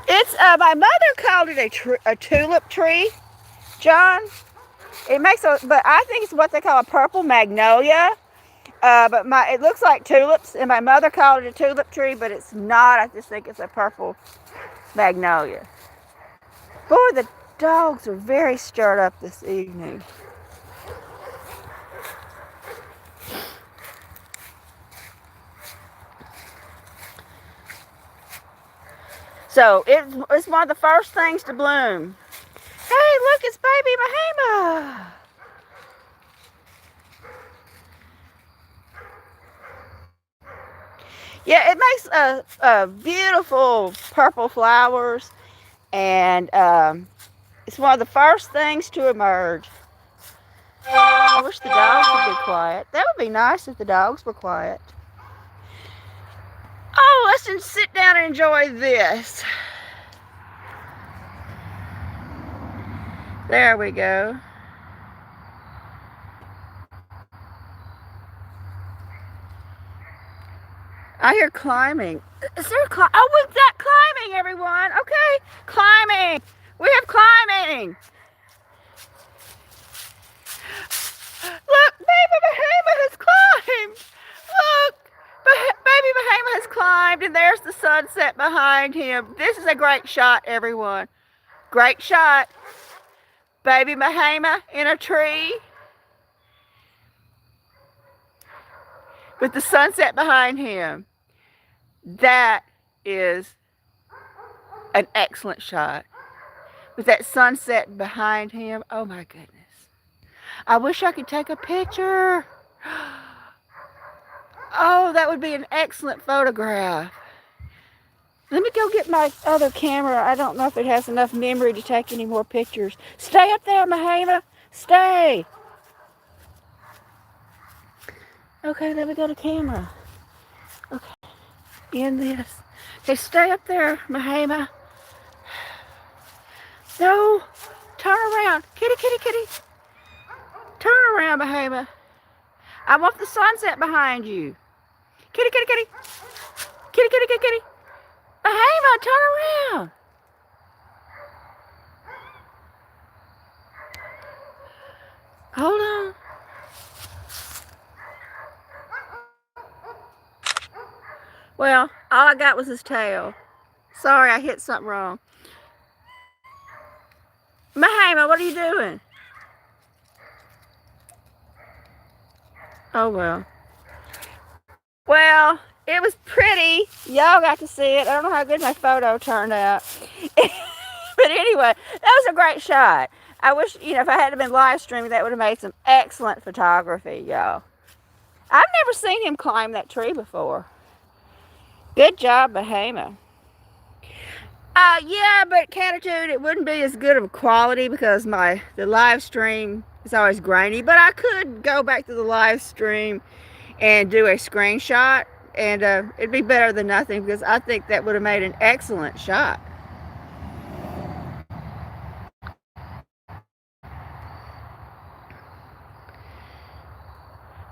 It's, my mother called it a tulip tree, John. It makes but I think it's what they call a purple magnolia. But it looks like tulips, and my mother called it a tulip tree, but it's not. I just think it's a purple magnolia. Boy, the dogs are very stirred up this evening. So it's one of the first things to bloom. Hey, look, it's baby Mahima. Yeah, it makes a beautiful purple flowers, and it's one of the first things to emerge. I wish the dogs would be quiet. That would be nice if the dogs were quiet. Oh, let's just sit down and enjoy this. There we go. I hear climbing. Is there oh, we've got climbing, everyone. Okay, climbing. We have climbing. Look, baby Bahama has climbed. Look, baby Bahama has climbed, and there's the sunset behind him. This is a great shot, everyone. Great shot. Baby Bahama in a tree with the sunset behind him. That is an excellent shot. With that sunset behind him. Oh my goodness. I wish I could take a picture. Oh, that would be an excellent photograph. Let me go get my other camera. I don't know if it has enough memory to take any more pictures. Stay up there, Mahama. Stay. Okay, let me go to camera. Okay, in this. Okay, stay up there, Mahama. No, turn around. Kitty, kitty, kitty. Turn around, Bahama. I want the sunset behind you. Kitty, kitty, kitty. Kitty, kitty, kitty, kitty. Bahama, turn around. Hold on. Well, all I got was his tail. Sorry, I hit something wrong. Bahama, what are you doing? Oh, well. Well, it was pretty. Y'all got to see it. I don't know how good my photo turned out. But anyway, that was a great shot. I wish, if I hadn't been live streaming, that would have made some excellent photography, y'all. I've never seen him climb that tree before. Good job, Bahama. Yeah, but Catitude, it wouldn't be as good of a quality because the live stream is always grainy. But I could go back to the live stream and do a screenshot, and it'd be better than nothing because I think that would have made an excellent shot.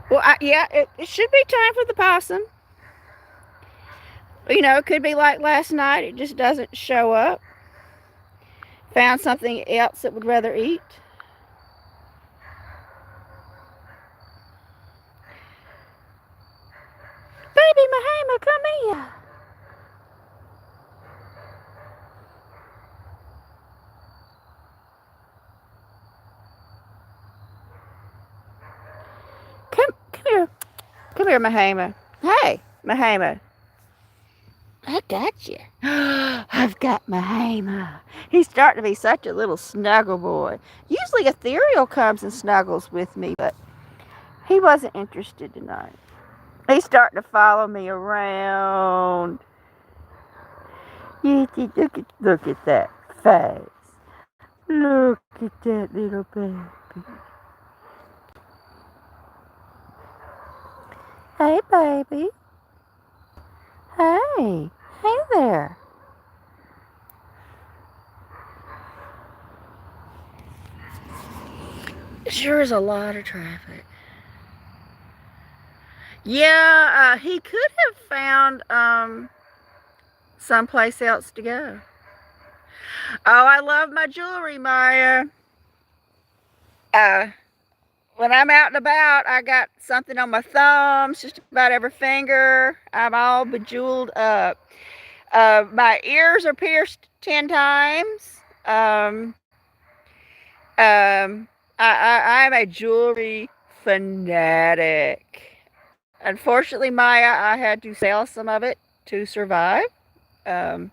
Well, yeah, it should be time for the possum. It could be like last night. It just doesn't show up. Found something else it would rather eat. Baby Mahama, come here. Come here. Come here, Mahama. Hey, Mahama. I got you. I've got Mahama. He's starting to be such a little snuggle boy. Usually Ethereal comes and snuggles with me, but he wasn't interested tonight. He's starting to follow me around. Look at that face. Look at that little baby. Hey, baby. Hey. Hey there. Sure is a lot of traffic. Yeah, he could have found someplace else to go. Oh, I love my jewelry, Maya. When I'm out and about, I got something on my thumbs, just about every finger. I'm all bejeweled up. My ears are pierced 10 times. I'm a jewelry fanatic. Unfortunately, Maya, I had to sell some of it to survive. A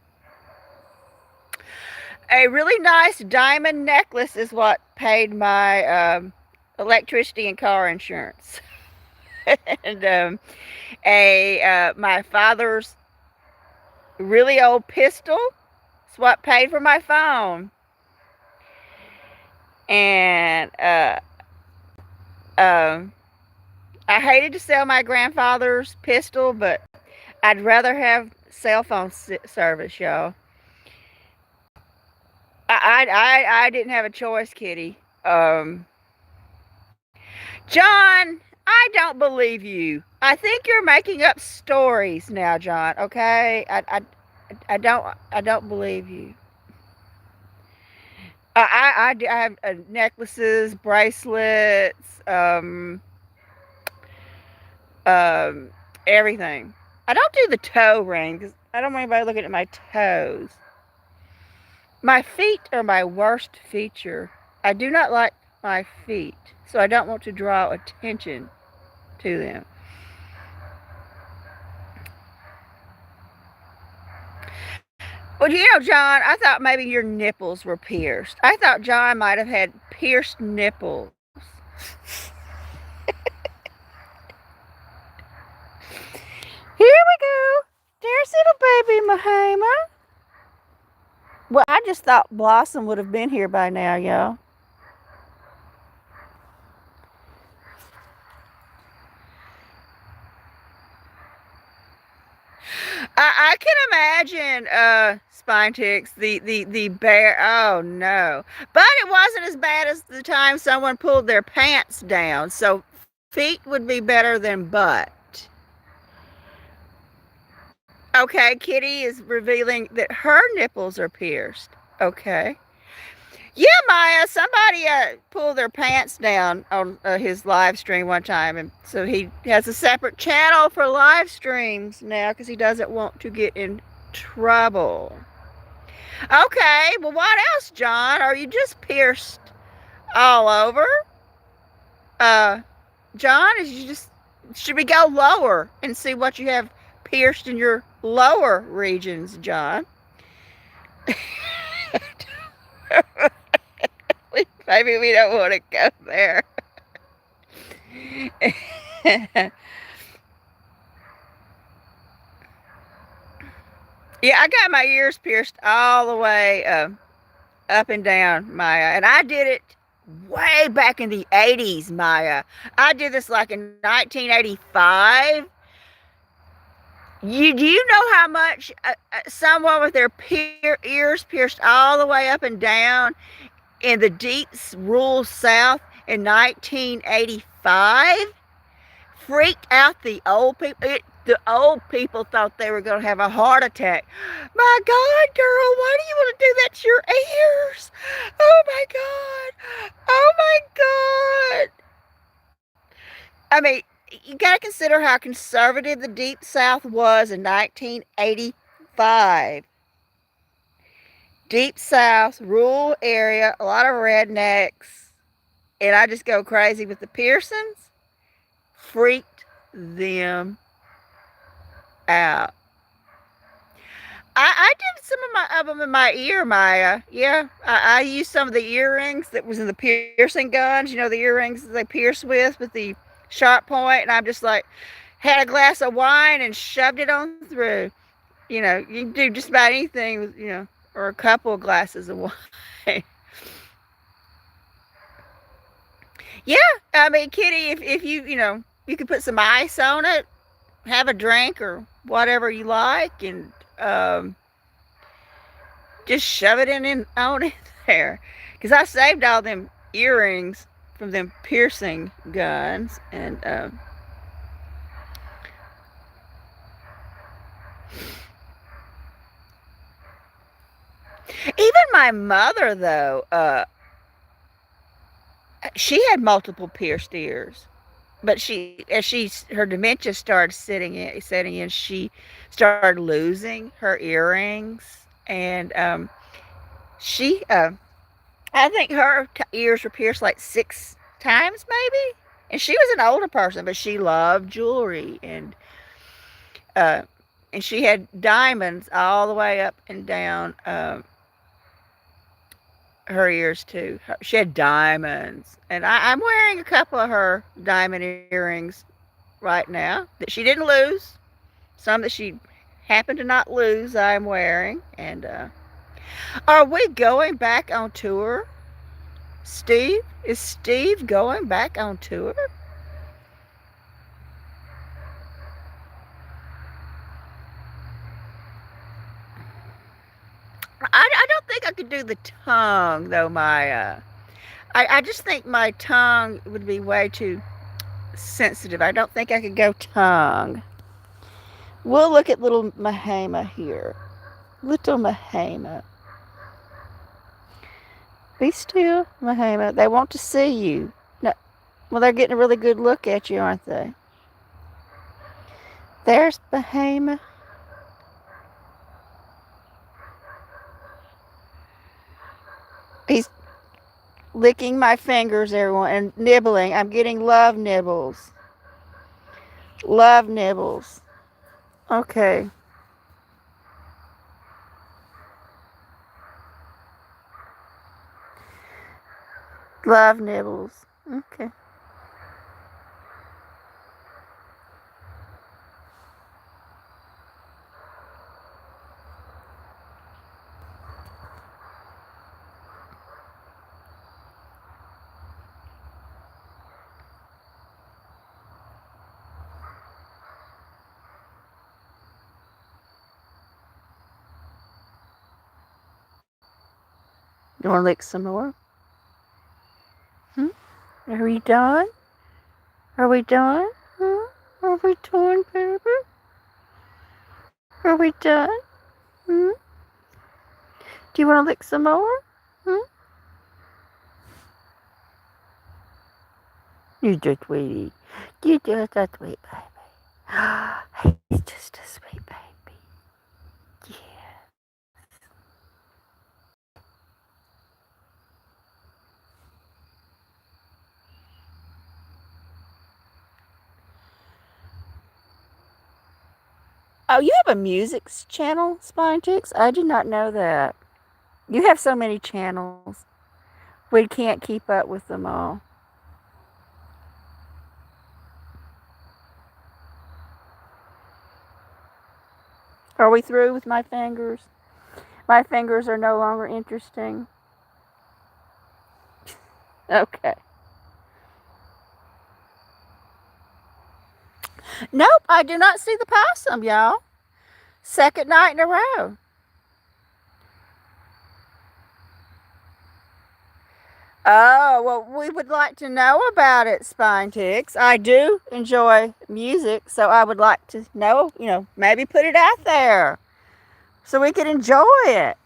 really nice diamond necklace is what paid my electricity and car insurance. And my father's really old pistol is what paid for my phone. And I hated to sell my grandfather's pistol, but I'd rather have cell phone service, y'all. I didn't have a choice, Kitty. John, I don't believe you. I think you're making up stories now, John. Okay, I don't believe you. I have necklaces, bracelets, everything. I don't do the toe ring because I don't want anybody looking at my toes. My feet are my worst feature. I do not like my feet, so I don't want to draw attention to them. Well, John, I thought maybe your nipples were pierced. I thought John might have had pierced nipples. Here we go. There's little baby Mahama. Well, I just thought Blossom would have been here by now, y'all. I can imagine Spine Ticks, the bear. Oh no. But it wasn't as bad as the time someone pulled their pants down. So feet would be better than butt. Okay, Kitty is revealing that her nipples are pierced. Okay. Yeah, Maya, somebody pulled their pants down on his live stream one time, and so he has a separate channel for live streams now because he doesn't want to get in trouble. Okay, well, what else, John? Are you just pierced all over? John, is you just Should we go lower and see what you have pierced in your lower regions, John? Maybe we don't want to go there. Yeah, I got my ears pierced all the way up and down, Maya. And I did it way back in the 80s, Maya. I did this like in 1985. Do you know how much someone with their ears pierced all the way up and down in the deep rural South in 1985 freaked out the old people? The old people thought they were going to have a heart attack. My God, girl, why do you want to do that to your ears? Oh my God. Oh my God. I mean, you got to consider how conservative the Deep South was in 1985. Deep South, rural area, a lot of rednecks. And I just go crazy with the Pearsons. Freaked them out. I did some of them in my ear, Maya. Yeah, I used some of the earrings that was in the piercing guns. You know, the earrings that they pierce with the sharp point. And I'm just like, had a glass of wine and shoved it on through. You know, you can do just about anything with, or a couple of glasses of wine. Yeah, I mean, Kitty, if you could put some ice on it, have a drink or whatever you like, and just shove it on in there. Because I saved all them earrings from them piercing guns, and even my mother, though, she had multiple pierced ears. But as her dementia started setting in, she started losing her earrings, and she I think her ears were pierced like 6 times, maybe. And she was an older person, but she loved jewelry, uh, and she had diamonds all the way up and down her ears too. She had diamonds, and I'm wearing a couple of her diamond earrings right now that she didn't lose. Some that she happened to not lose, I'm wearing. And are we going back on tour, Steve? Is Steve going back on tour? I don't think I could do the tongue though, Maya. I just think my tongue would be way too sensitive. I don't think I could go tongue. We'll look at little Mahama here. Little Mahama. Be still, Mahama. They want to see you. No, well, they're getting a really good look at you, aren't they? There's Bahama. He's licking my fingers, everyone, and nibbling. I'm getting love nibbles. Love nibbles. Okay. Love nibbles. Okay. You want to lick some more? Hmm? Are we done? Are we done? Huh? Are we done, baby? Are we done? Hmm? Do you want to lick some more? Hmm? You just sweetie. You just a sweet baby. He's just a sweet baby. Yeah. Oh, you have a music channel, Spine Chicks? I did not know that. You have so many channels. We can't keep up with them all. Are we through with my fingers? My fingers are no longer interesting. Okay. Nope, I do not see the possum, y'all. Second night in a row. Oh, well, we would like to know about it, Spine Ticks. I do enjoy music, so I would like to know, maybe put it out there so we can enjoy it.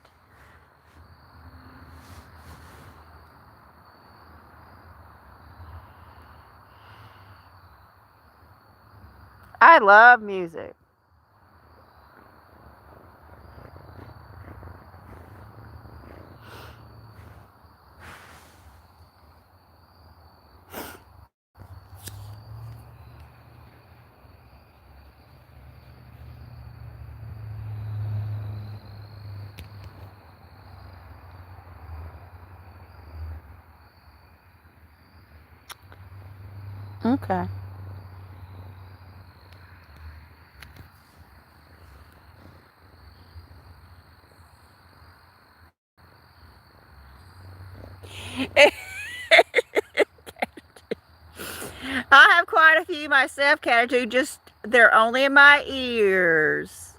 I love music. Okay. I have quite a few myself, Catitude, just they're only in my ears.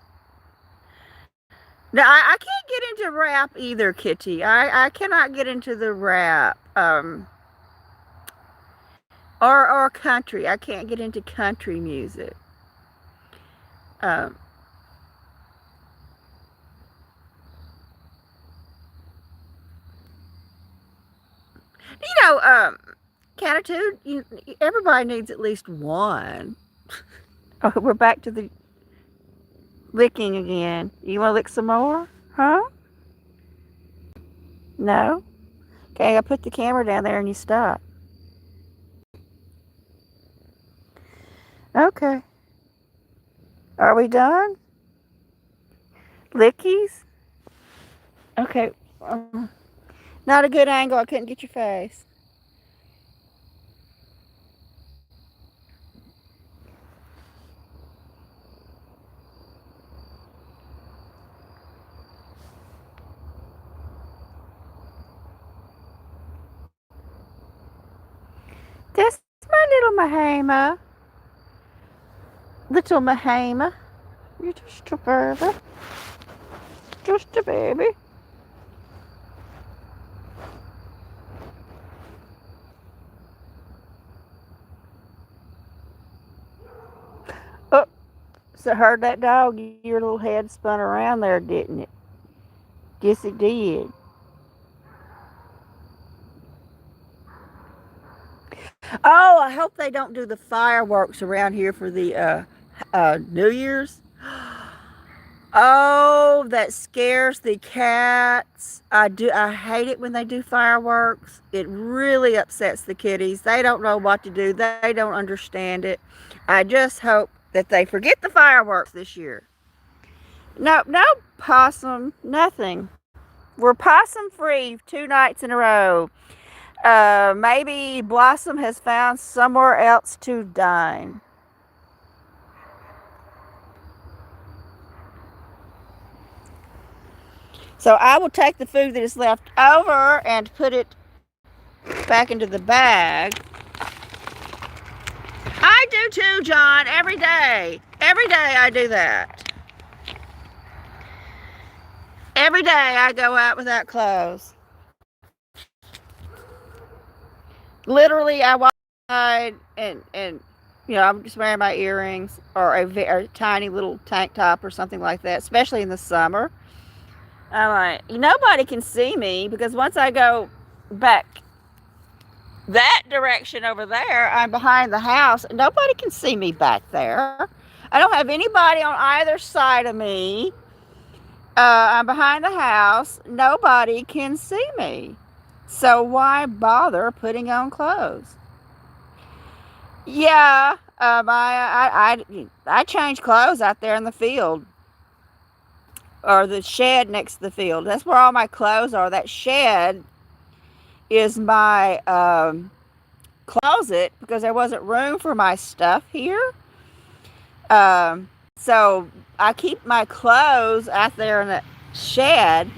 No, I can't get into rap either, Kitty. I cannot get into the rap. Or country. I can't get into country music. Um, you know, um, Catitude, everybody needs at least one. Oh, we're back to the licking again. You want to lick some more? Huh? No? Okay, I put the camera down there and you stop. Okay. Are we done? Lickies? Okay. Not a good angle. I couldn't get your face. That's my little Mahama. Little Mahama. You're just a baby. Just a baby. Oh, so heard that dog? Your little head spun around there, didn't it? Yes, it did. Oh, I hope they don't do the fireworks around here for the New Year's. Oh, that scares the cats. I do. I hate it when they do fireworks. It really upsets the kitties. They don't know what to do. They don't understand it. I just hope that they forget the fireworks this year. No, no possum, nothing. We're possum free 2 nights in a row. Maybe Blossom has found somewhere else to dine. So I will take the food that is left over and put it back into the bag. I do too, John, every day. Every day I do that. Every day I go out without clothes. Literally, I walk outside and I'm just wearing my earrings or a tiny little tank top or something like that, especially in the summer. I'm like, nobody can see me because once I go back that direction over there, I'm behind the house. Nobody can see me back there. I don't have anybody on either side of me. I'm behind the house. Nobody can see me. So why bother putting on clothes? Yeah, I change clothes out there in the field or the shed next to the field. That's where all my clothes are. That shed is my closet because there wasn't room for my stuff here. So I keep my clothes out there in the shed,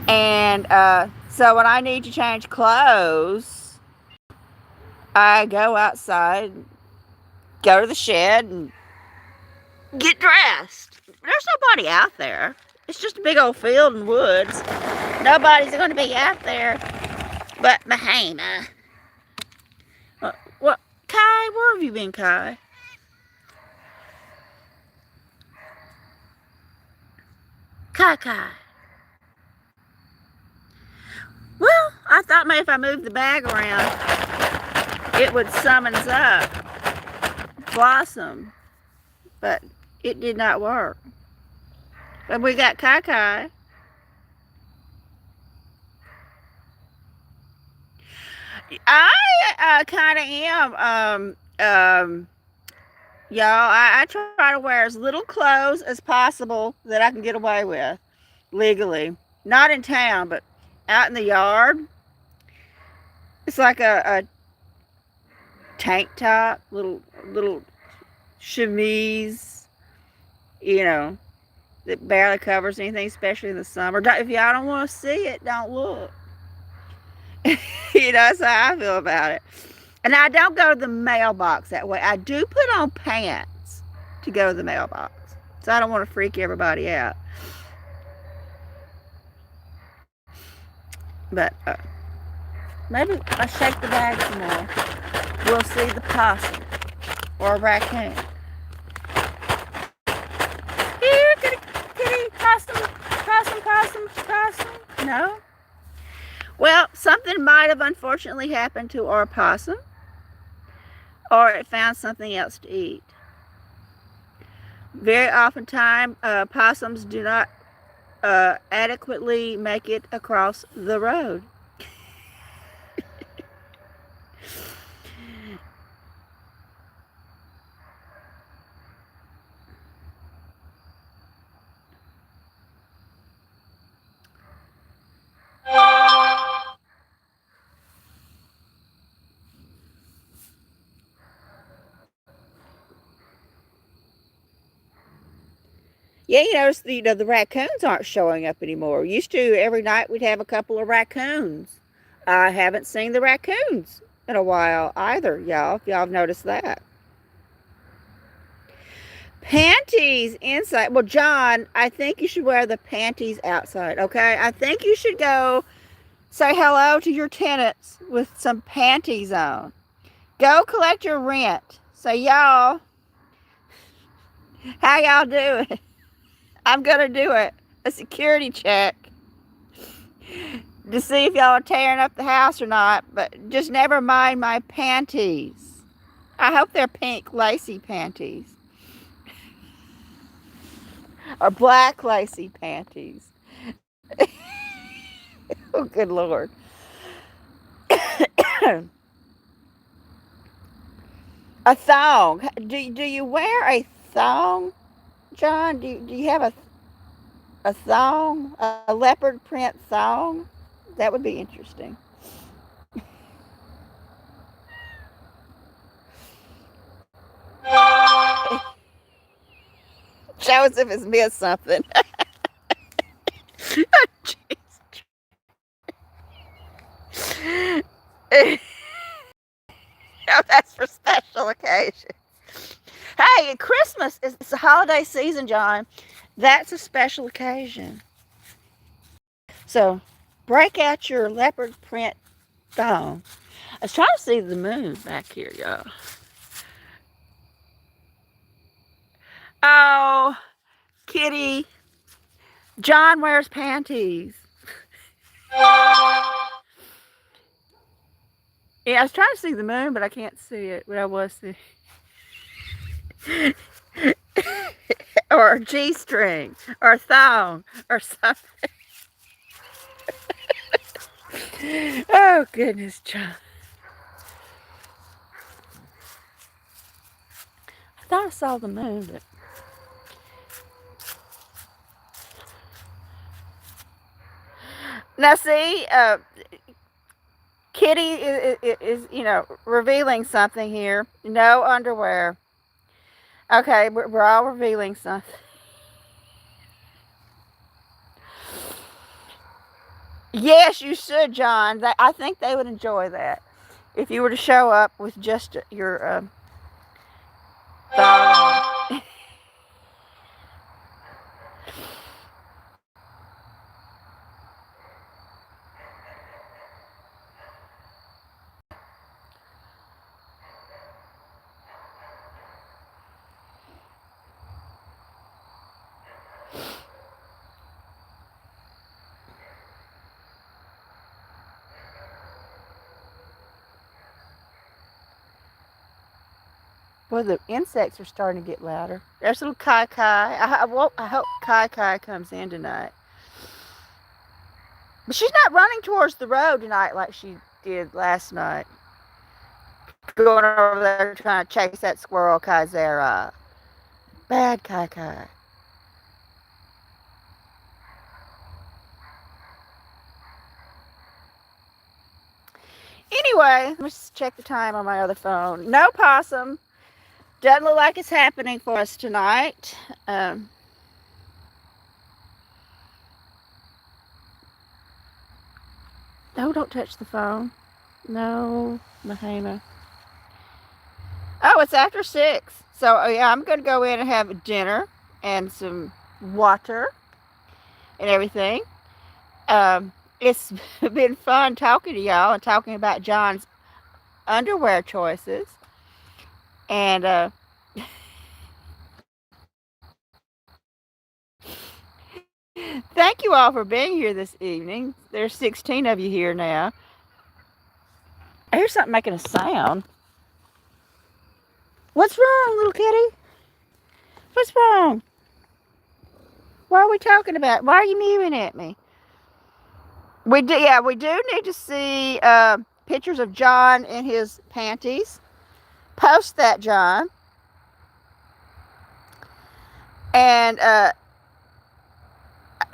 and so when I need to change clothes, I go outside, go to the shed, and get dressed. There's nobody out there. It's just a big old field and woods. Nobody's going to be out there but Bahama. What? Kai, where have you been, Kai? Kai. Well, I thought maybe if I moved the bag around, it would summons up Blossom. But it did not work. But we got Kai. I kind of am. Y'all, I try to wear as little clothes as possible that I can get away with legally. Not in town, but out in the yard. It's like a tank top, little chemise, that barely covers anything, especially in the summer. If y'all don't want to see it, don't look. That's how I feel about it. And I don't go to the mailbox that way. I do put on pants to go to the mailbox. So I don't want to freak everybody out. But maybe I'll shake the bag some more. We'll see the possum or a raccoon. Here, kitty, possum. No? Well, something might have unfortunately happened to our possum, or it found something else to eat. Very oftentimes, possums do not adequately make it across the road. Yeah, the raccoons aren't showing up anymore. Used to, every night we'd have a couple of raccoons. I haven't seen the raccoons in a while either, y'all, if y'all have noticed that. Panties inside. Well, John, I think you should wear the panties outside, okay? I think you should go say hello to your tenants with some panties on. Go collect your rent. Say, y'all, how y'all doing? I'm going to do it. A security check to see if y'all are tearing up the house or not. But just never mind my panties. I hope they're pink lacy panties. Or black lacy panties. Oh, good Lord. A thong. Do you wear a thong, John? Do you have a thong? A leopard print thong? That would be interesting. Joseph has missed something. Oh, that's for special occasions. Hey, Christmas is the holiday season, John. That's a special occasion. So break out your leopard print thong. I was trying to see the moon back here, y'all. Oh, kitty. John wears panties. Yeah, I was trying to see the moon, but I can't see it. But I was seeing. Or a G-string, or a thong, or something. Oh, goodness, John. I thought I saw the moon, but now see, Kitty is, revealing something here. No underwear. Okay, we're all revealing something. Yes, you should, John. I think they would enjoy that if you were to show up with just your thong. Well, the insects are starting to get louder. There's little Kai Kai. I hope Kai Kai comes in tonight. But she's not running towards the road tonight like she did last night. Going over there trying to chase that squirrel, Kaizera. Bad Kai Kai. Anyway, let's check the time on my other phone. No possum. Doesn't look like it's happening for us tonight. No, don't touch the phone. No, Mahema. Oh, it's after 6. So, yeah, I'm going to go in and have dinner and some water and everything. It's been fun talking to y'all and talking about John's underwear choices. And thank you all for being here this evening. There's 16 of you here now. I hear something making a sound. What's wrong, little kitty? What's wrong? What are we talking about? Why are you mewing at me? We do need to see pictures of John in his panties. Post that, John. And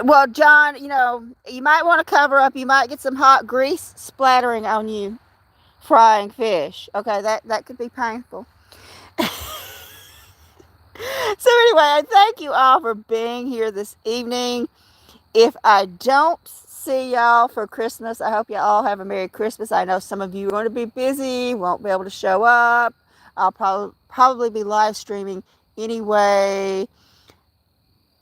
well, John, you might want to cover up. You might get some hot grease splattering on you frying fish. Okay, that could be painful. So anyway, I thank you all for being here this evening. If I don't see y'all for Christmas, I hope you all have a Merry Christmas. I know some of you are going to be busy, won't be able to show up. I'll probably be live streaming anyway,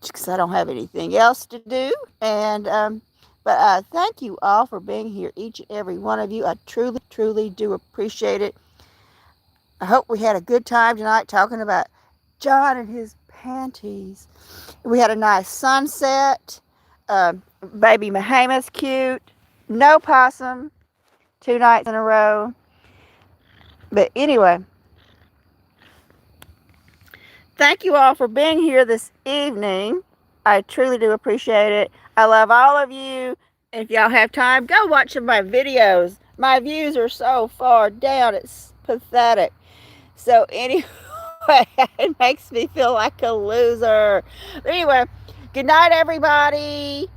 because I don't have anything else to do. But thank you all for being here, each and every one of you. I truly, truly do appreciate it. I hope we had a good time tonight talking about John and his panties. We had a nice sunset. Baby Mahama's cute. No possum. 2 nights in a row. But anyway, thank you all for being here this evening. I truly do appreciate it. I love all of you. If y'all have time, go watch some of my videos. My views are so far down. It's pathetic. So anyway, it makes me feel like a loser. But anyway, good night, everybody.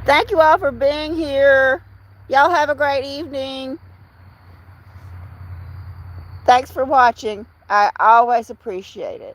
Thank you all for being here. Y'all have a great evening. Thanks for watching. I always appreciate it.